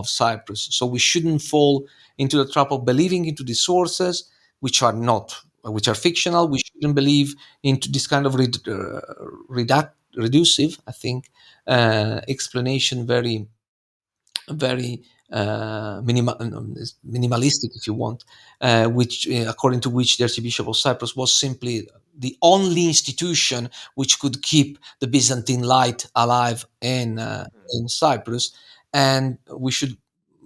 Speaker 3: Cyprus. So we shouldn't fall into the trap of believing into these sources, which are fictional. We shouldn't believe into this kind of reducive, I think, explanation, very minimalistic, if you want, which according to which the Archbishop of Cyprus was simply the only institution which could keep the Byzantine light alive in Cyprus, and we should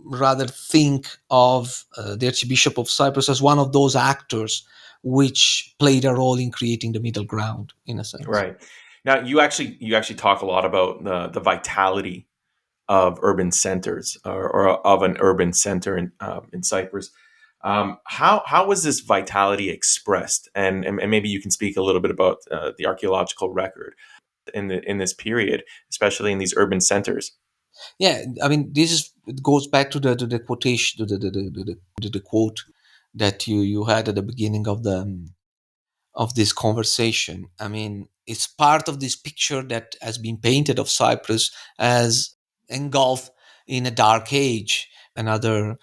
Speaker 3: rather think of the Archbishop of Cyprus as one of those actors which played a role in creating the middle ground, in a sense.
Speaker 1: Right. Now, you actually talk a lot about the vitality of urban centers, or of an urban center in Cyprus. How was this vitality expressed? And maybe you can speak a little bit about the archaeological record in this period, especially in these urban centers.
Speaker 3: Yeah, I mean, it goes back to the quotation, to the quote that you had at the beginning of this conversation. I mean, it's part of this picture that has been painted of Cyprus as engulfed in a dark age, another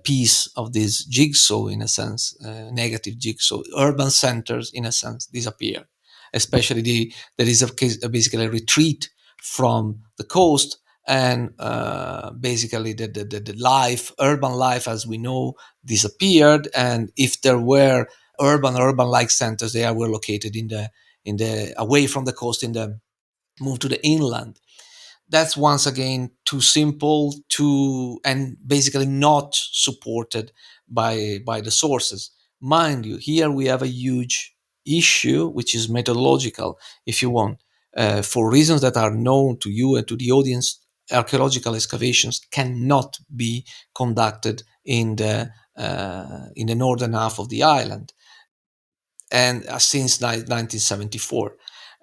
Speaker 3: piece of this jigsaw, in a sense, negative jigsaw. Urban centers, in a sense, disappear. Especially there is basically a retreat from the coast, and basically the life, urban life as we know, disappeared. And if there were urban like centers, they were located in the away from the coast, in the moved to the inland. That's once again too simple, too, and basically not supported by the sources. Mind you, here we have a huge issue which is methodological, if you want. For reasons that are known to you and to the audience, archaeological excavations cannot be conducted in the northern half of the island, and since 1974.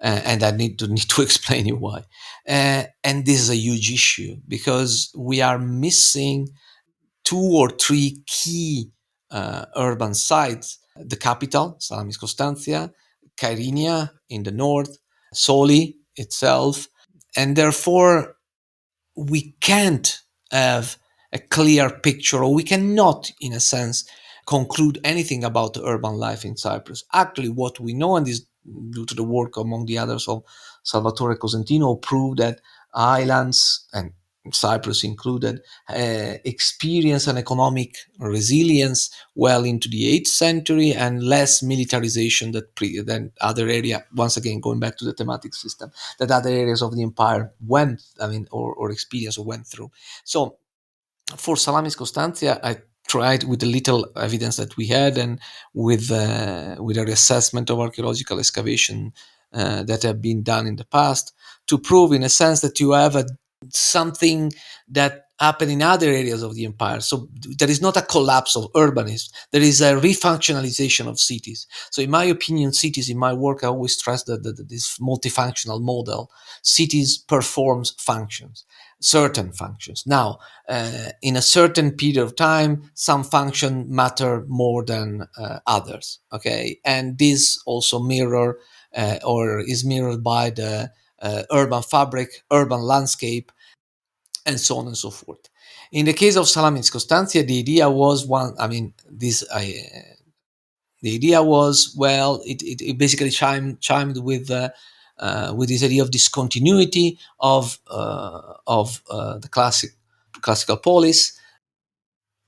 Speaker 3: And I need to explain you why. And this is a huge issue because we are missing two or three key urban sites: the capital, Salamis Constantia, Kyrenia in the north, Soli itself, and therefore we can't have a clear picture, or we cannot, in a sense, conclude anything about the urban life in Cyprus. Actually, what we know, and this due to the work among the others of Salvatore Cosentino, prove that islands, and Cyprus included, experience an economic resilience well into the 8th century, and less militarization than other area. Once again, going back to the thematic system, that other areas of the empire went, I mean, or experienced or went through. So for Salamis Constantia, I tried with the little evidence that we had, and with a reassessment of archaeological excavation that have been done in the past, to prove, in a sense, that you have something that happened in other areas of the empire. So there is not a collapse of urbanism. There is a refunctionalization of cities. So in my opinion, cities, in my work, I always stress that this multifunctional model, cities performs functions, certain functions. Now, in a certain period of time, some function matter more than others. Okay, and this also or is mirrored by the urban fabric, urban landscape, and so on and so forth. In the case of Salamis Constantia, the idea was one. I mean, the idea was, well, it basically chimed with this idea of discontinuity of the classical polis.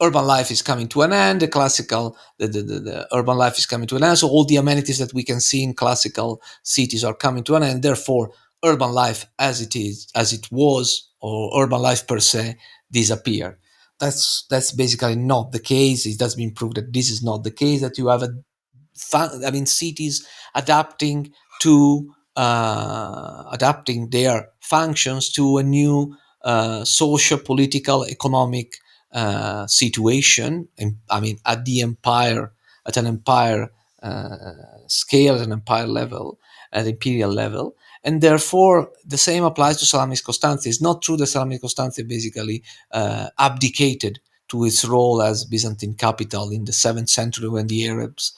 Speaker 3: Urban life is coming to an end. The urban life is coming to an end. So all the amenities that we can see in classical cities are coming to an end. Therefore, urban life as it was, or urban life per se, disappear. That's basically not the case. It has been proved that this is not the case. That you have cities adapting their functions to a new social, political, economic situation. And, I mean, at an empire scale, at an empire level, at imperial level. And therefore, the same applies to Salamis Constantia. It's not true that Salamis Constantia basically abdicated to its role as Byzantine capital in the 7th century when the Arabs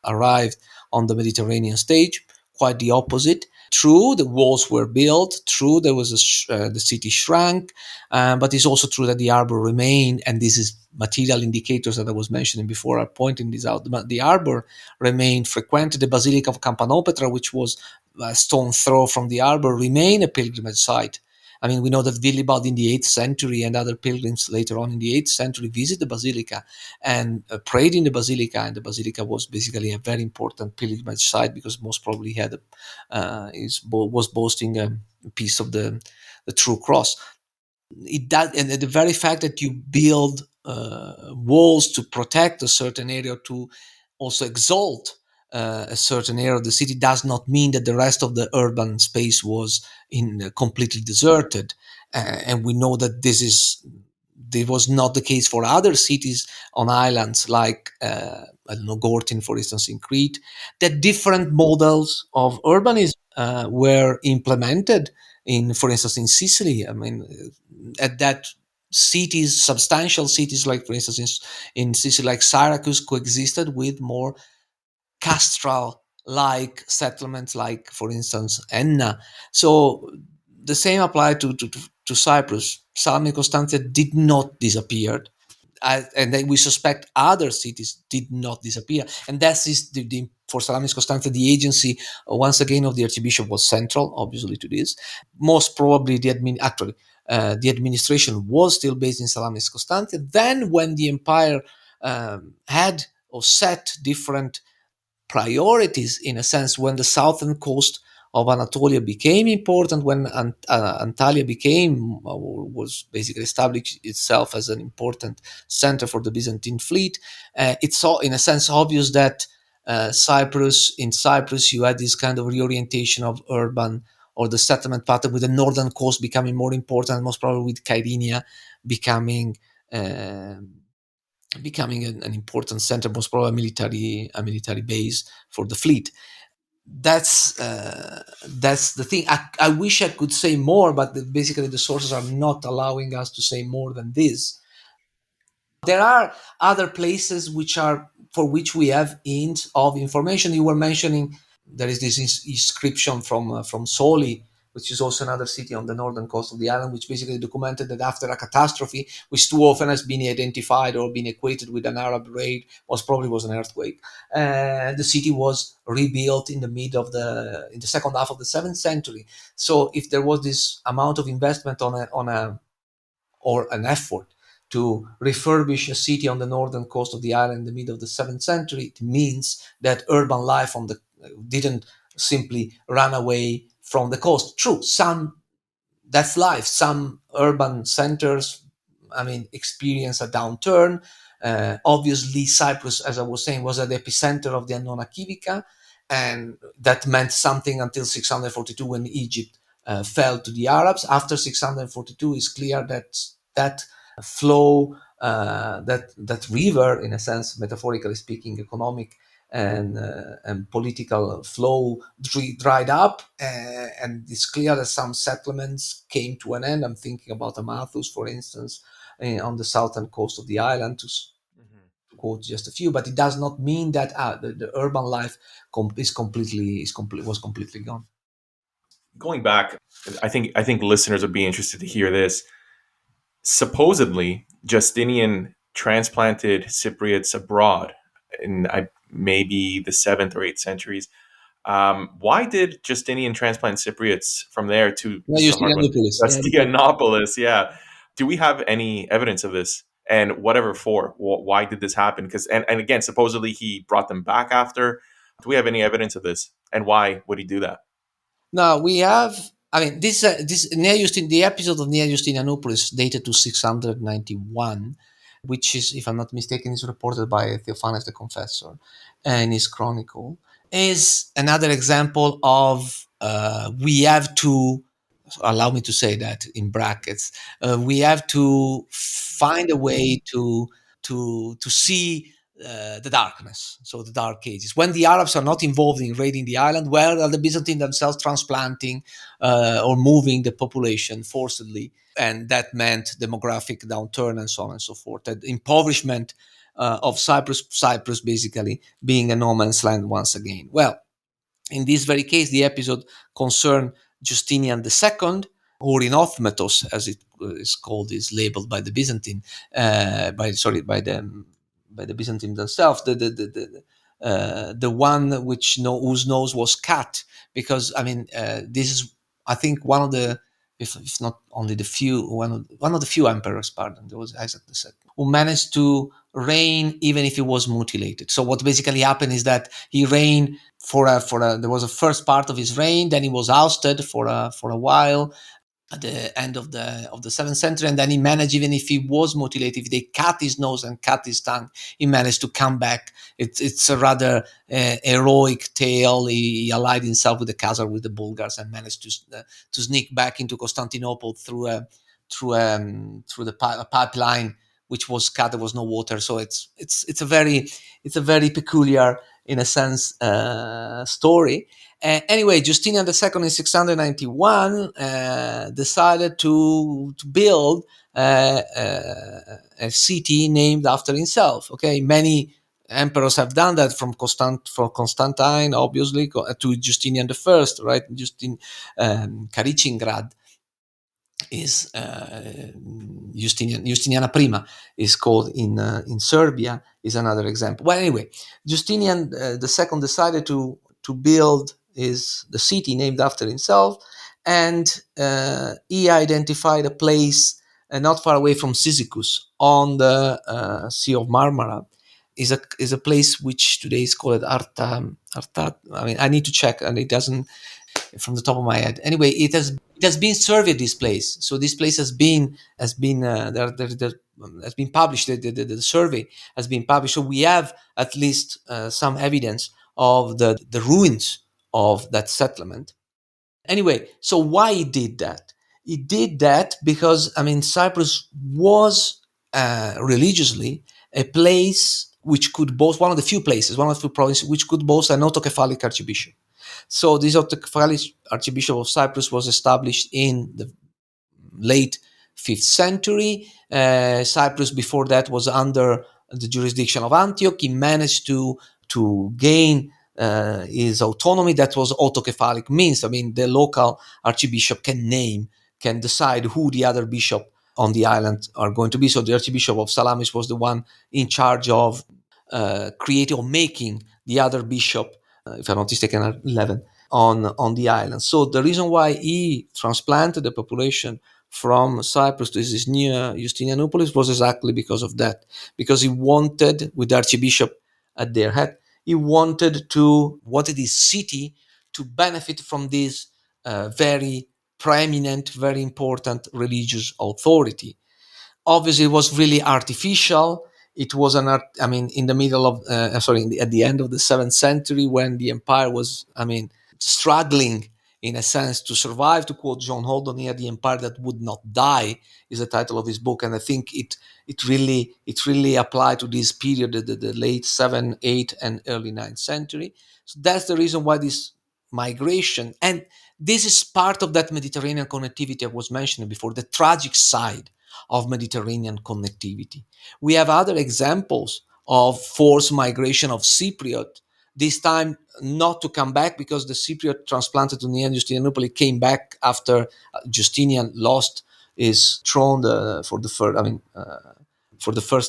Speaker 3: arrived on the Mediterranean stage. Quite the opposite. True, the walls were built. True, there was the city shrank, but it's also true that the harbor remained, and this is material indicators that I was mentioning before are pointing this out. The harbor remained frequented. The Basilica of Campanopetra, which was a stone throw from the harbor, remained a pilgrimage site. I mean, we know that Willibald in the 8th century and other pilgrims later on in the 8th century visited the basilica and prayed in the basilica. And the basilica was basically a very important pilgrimage site because most probably was boasting a piece of the true cross. It does, and the very fact that you build walls to protect a certain area, to also exalt a certain area of the city, does not mean that the rest of the urban space was completely deserted. And we know that this was not the case for other cities on islands like I don't know, Gortyn, for instance, in Crete. That different models of urbanism were implemented in, for instance, in Sicily. I mean, at that cities, substantial cities like, for instance, in Sicily, like Syracuse, coexisted with more castral like settlements, like, for instance, Enna. So the same applied to Cyprus. Salome Constantia did not disappear. And then we suspect other cities did not disappear. And that is for Salamis Constantia, the agency, once again, of the Archbishop was central, obviously, to this. Most probably, the administration was still based in Salamis Constantia. Then, when the empire had or set different priorities, in a sense, when the southern coast of Anatolia became important, when Antalya was basically established itself as an important center for the Byzantine fleet. It's all, in a sense, obvious that in Cyprus, you had this kind of reorientation of urban or the settlement pattern, with the northern coast becoming more important, most probably with Kyrenia becoming an important center, most probably a military base for the fleet. That's the thing. I wish I could say more, but basically the sources are not allowing us to say more than this. There are other places for which we have hints of information. You were mentioning there is this inscription from Soli, which is also another city on the northern coast of the island, which basically documented that after a catastrophe, which too often has been identified or been equated with an Arab raid, probably was an earthquake, the city was rebuilt in the second half of the 7th century. So if there was this amount of investment or an effort to refurbish a city on the northern coast of the island in the middle of the 7th century, it means that urban life didn't simply run away from the coast. True, that's life. Some urban centers, experience a downturn. Obviously, Cyprus, as I was saying, was at the epicenter of the Annona Civica, and that meant something until 642, when Egypt fell to the Arabs. After 642, it's clear that flow, that river, in a sense, metaphorically speaking, economic and political flow dried up, and it's clear that some settlements came to an end. I'm thinking about Amathus, for instance, on the southern coast of the island, to quote just a few. But it does not mean that the urban life was completely gone.
Speaker 1: Going back, I think listeners would be interested to hear this. Supposedly, Justinian transplanted Cypriots abroad in maybe the 7th or 8th centuries. Why did Justinian transplant Cypriots from there to, this is a hard one, Justinianopolis? Yeah. Do we have any evidence of this? And whatever for, why did this happen? Because, and again, supposedly he brought them back after. Do we have any evidence of this? And why would he do that?
Speaker 3: Now we have. This the episode of Nea Justinianopolis dated to 691, which is, if I'm not mistaken, is reported by Theophanes the Confessor in his chronicle, is another example of we have to, allow me to say that in brackets, we have to find a way to see the darkness, so the Dark Ages. When the Arabs are not involved in raiding the island, where are the Byzantines themselves transplanting or moving the population forcibly? And that meant demographic downturn and so on and so forth. That impoverishment of Cyprus. Cyprus basically being a no man's land once again. Well, in this very case, the episode concerned Justinian II, or Inothmetos, as it is called, is labeled by the Byzantine, by the Byzantine themselves, the one whose nose was cut, because I mean, this is, I think, one of the, if not only the few, one of the few emperors, pardon, there was Isaac II, who managed to reign even if he was mutilated. So what basically happened is that he reigned there was a first part of his reign, then he was ousted for a while at the end of the 7th century, and then he managed, even if he was mutilated, if they cut his nose and cut his tongue, he managed to come back. It's a rather heroic tale. He allied himself with the Khazar, with the Bulgars, and managed to sneak back into Constantinople through a pipeline which was cut. There was no water, so it's a very peculiar, in a sense, story. Anyway, Justinian II in 691 decided to build a city named after himself. Okay, many emperors have done that, from Constantine, obviously, to Justinian I, right? Karicingrad is Justiniana Prima is called in Serbia, is another example. Well, anyway, Justinian II decided to build the city named after himself, and he identified a place not far away from Cyzicus on the Sea of Marmara. Is a place which today is called Arta. I mean, I need to check, and it doesn't from the top of my head. Anyway, it has been surveyed, this place. So this place has been has been published. The survey has been published. So we have at least some evidence of the ruins of that settlement. Anyway, so why he did that? He did that because, I mean, Cyprus was religiously a place which could boast, one of the few provinces which could boast an autocephalic archbishop. So this autocephalic archbishop of Cyprus was established in the late 5th century. Cyprus before that was under the jurisdiction of Antioch. He managed to gain his autonomy. That was autocephalic means. I mean, the local archbishop can decide who the other bishop on the island are going to be. So the Archbishop of Salamis was the one in charge of creating or making the other bishop, if I'm not mistaken, 11 on the island. So the reason why he transplanted the population from Cyprus to this new Justinianopolis was exactly because of that. Because he wanted, with the Archbishop at their head, he wanted his city to benefit from this very preeminent, very important religious authority. Obviously, it was really artificial. It was in the middle of, at the end of the 7th century, when the empire was, struggling in a sense to survive. To quote John Holdon here, "The Empire That Would Not Die" is the title of his book, and I think it really applied to this period, the late 7th, 8th, and early 9th century. So that's the reason why this migration, and this is part of that Mediterranean connectivity I was mentioning before, the tragic side of Mediterranean connectivity. We have other examples of forced migration of Cypriot, this time not to come back, because the Cypriot transplanted to Nea Justinianople came back after Justinian lost his throne for the first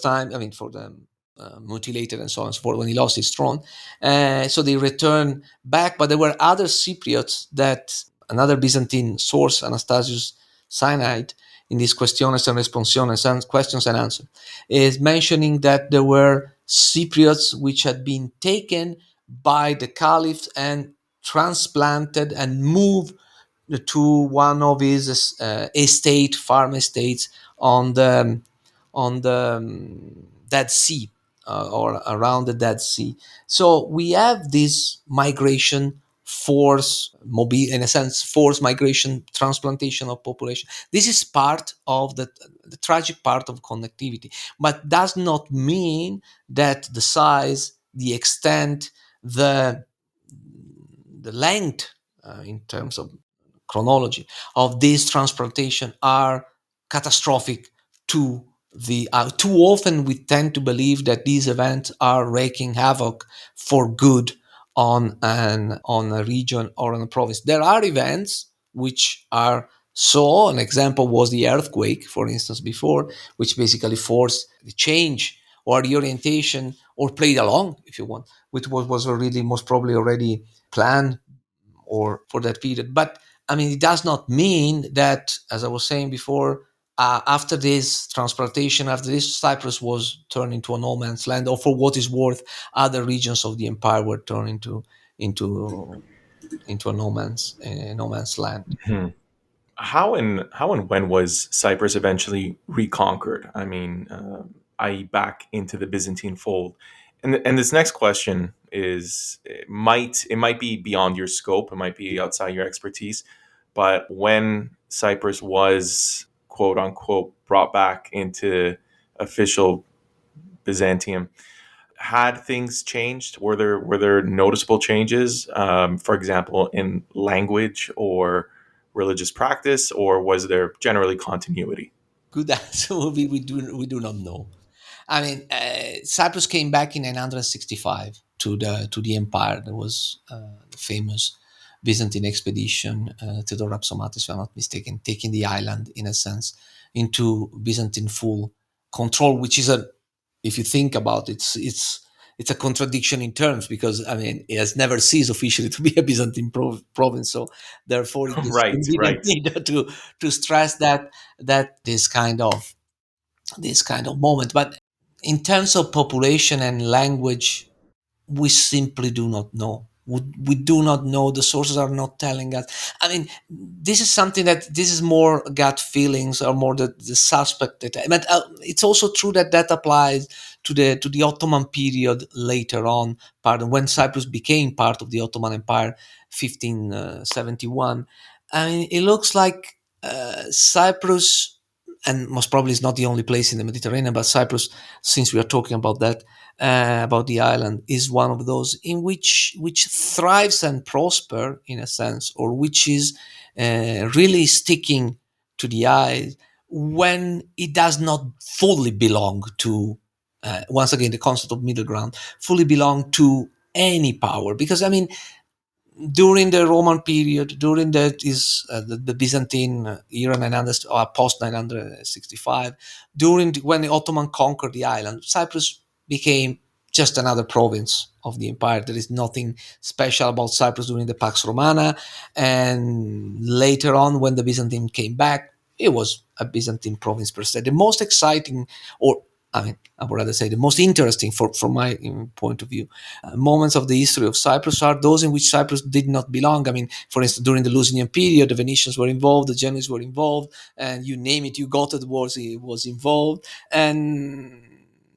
Speaker 3: time. For the mutilated and so on and so forth, when he lost his throne. So they returned back, but there were other Cypriots that another Byzantine source, Anastasius Cyanide, in these questiones and responsiones, and questions and answers, is mentioning that there were Cypriots which had been taken by the Caliph and transplanted and moved to one of his farm estates on the Dead Sea, or around the Dead Sea. So we have this migration in a sense, forced migration, transplantation of population. This is part of the tragic part of connectivity, but does not mean that the size, the extent, the length, in terms of chronology, of this transplantation are catastrophic to the too often we tend to believe that these events are wreaking havoc for good on a region or on a province. There are events which are so. An example was the earthquake, for instance, before, which basically forced the change or the orientation, or played along, if you want, which was already most probably already planned or for that period. But I mean, it does not mean that, as I was saying before, after this transplantation, after this, Cyprus was turned into a no man's land, or for what is worth, other regions of the empire were turned into into a no man's land.
Speaker 1: Hmm. How and when was Cyprus eventually reconquered? I mean, i.e., back into the Byzantine fold. And this next question is, it might be beyond your scope, it might be outside your expertise, but when Cyprus was quote unquote brought back into official Byzantium, had things changed? Were there noticeable changes, for example, in language or religious practice, or was there generally continuity?
Speaker 3: Good answer will be we do not know. I mean, Cyprus came back in 965 to the empire. There was the famous Byzantine expedition, Theodore Rapsomatis, if I'm not mistaken, taking the island in a sense into Byzantine full control, which is a, if you think about it, it's a contradiction in terms, because I mean it has never ceased officially to be a Byzantine province, so therefore it just
Speaker 1: Right,
Speaker 3: didn't
Speaker 1: right.
Speaker 3: need to stress that this kind of moment. But in terms of population and language, we simply do not know. We do not know. The sources are not telling us. I mean, this is something that this is more gut feelings, or more the suspect that. But it's also true that that applies to the Ottoman period later on. Pardon, when Cyprus became part of the Ottoman Empire, 1571. I mean, it looks like Cyprus, and most probably is not the only place in the Mediterranean, but Cyprus, since we are talking about that, about the island, is one of those in which thrives and prosper in a sense, or which is really sticking to the eye when it does not fully belong to. Once again, the concept of middle ground fully belong to any power, because I mean, during the Roman period, during the Byzantine era, 900 or post 965, when the Ottoman conquered the island, Cyprus became just another province of the empire. There is nothing special about Cyprus during the Pax Romana, and later on, when the Byzantine came back, it was a Byzantine province per se. The most exciting, or I mean, I would rather say the most interesting, from my point of view, moments of the history of Cyprus are those in which Cyprus did not belong. I mean, for instance, during the Lusinian period, the Venetians were involved, the Genoese were involved, and you name it, you got it, was involved, and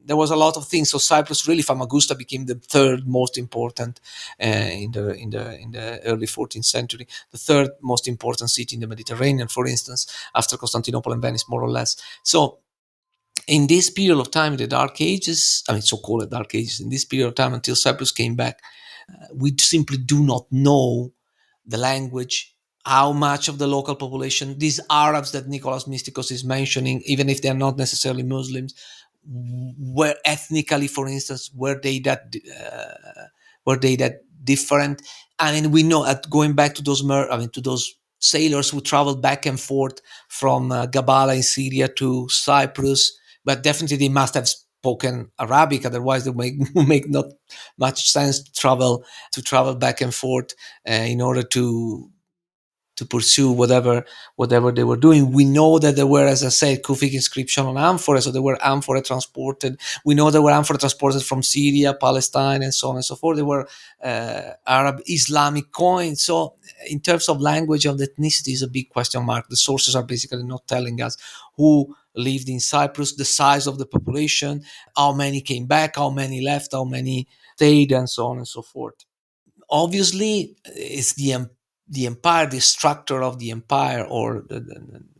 Speaker 3: there was a lot of things. So Cyprus, really, Famagusta became the third most important in the early 14th century, the third most important city in the Mediterranean, for instance, after Constantinople and Venice, more or less. So in this period of time, the Dark Ages, I mean, so-called Dark Ages, in this period of time until Cyprus came back, we simply do not know the language, how much of the local population, these Arabs that Nicholas Mystikos is mentioning, even if they're not necessarily Muslims, were ethnically, for instance, were they that different? I mean, we know, at going back to those, to those sailors who traveled back and forth from Gabala in Syria to Cyprus, but definitely they must have spoken Arabic, otherwise it would make not much sense to travel back and forth in order to pursue whatever they were doing. We know that there were, as I said, Kufic inscription on amphoras, so there were amphorae transported. We know there were amphorae transported from Syria, Palestine, and so on and so forth. There were Arab Islamic coins. So in terms of language and ethnicity is a big question mark. The sources are basically not telling us who lived in Cyprus, the size of the population, how many came back, how many left, how many stayed, and so on and so forth. Obviously, it's the empire, the structure of the empire, or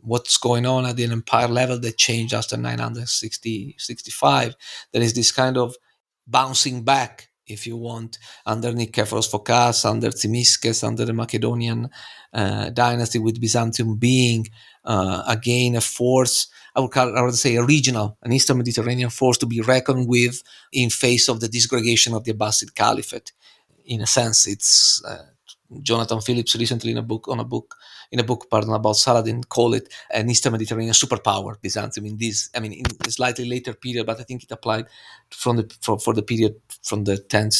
Speaker 3: what's going on at the empire level that changed after 965. There is this kind of bouncing back if you want, under Nikephoros Phokas, under Tzimiskes, under the Macedonian dynasty, with Byzantium being again a force, I would say a regional, an Eastern Mediterranean force to be reckoned with in face of the disgregation of the Abbasid Caliphate. In a sense, it's Jonathan Phillips recently in a book about Saladin called it an Eastern Mediterranean superpower, Byzantium, in this, I mean, in a slightly later period, but I think it applied for the period from the 10th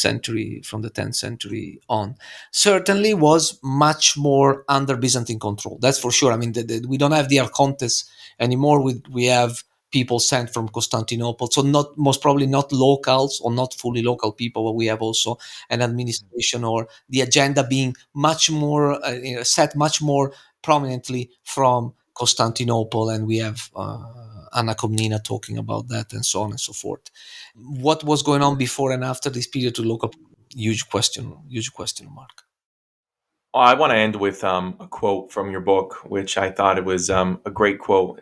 Speaker 3: century on. Certainly was much more under Byzantine control. That's for sure. I mean, we don't have the archontes anymore. We have people sent from Constantinople, so not, most probably not locals or not fully local people, but we have also an administration or the agenda being much more set much more prominently from Constantinople, and we have Anna Komnina talking about that, and so on and so forth. What was going on before and after this period to local? Huge question mark.
Speaker 1: I want to end with a quote from your book, which I thought it was a great quote.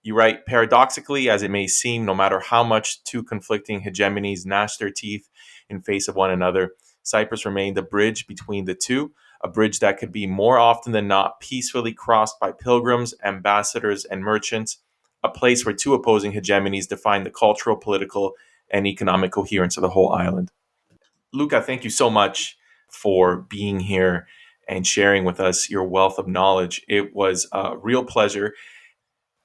Speaker 1: You write, paradoxically, as it may seem, no matter how much two conflicting hegemonies gnash their teeth in face of one another, Cyprus remained a bridge between the two, a bridge that could be more often than not peacefully crossed by pilgrims, ambassadors, and merchants, a place where two opposing hegemonies define the cultural, political, and economic coherence of the whole island. Luca, thank you so much for being here and sharing with us your wealth of knowledge. It was a real pleasure.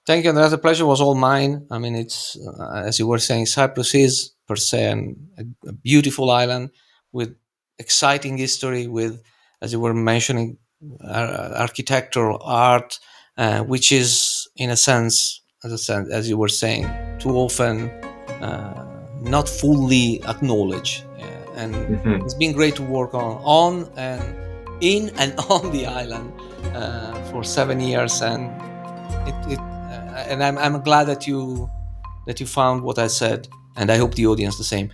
Speaker 3: Thank you, Andreas. The pleasure was all mine. I mean, it's as you were saying, Cyprus is per se a beautiful island with exciting history, with, as you were mentioning, architectural art, which is, in a sense, as you were saying, too often not fully acknowledged. And
Speaker 1: Mhm.
Speaker 3: it's been great to work on and in and on the island for 7 years, and and I'm glad that you found what I said, and I hope the audience the same,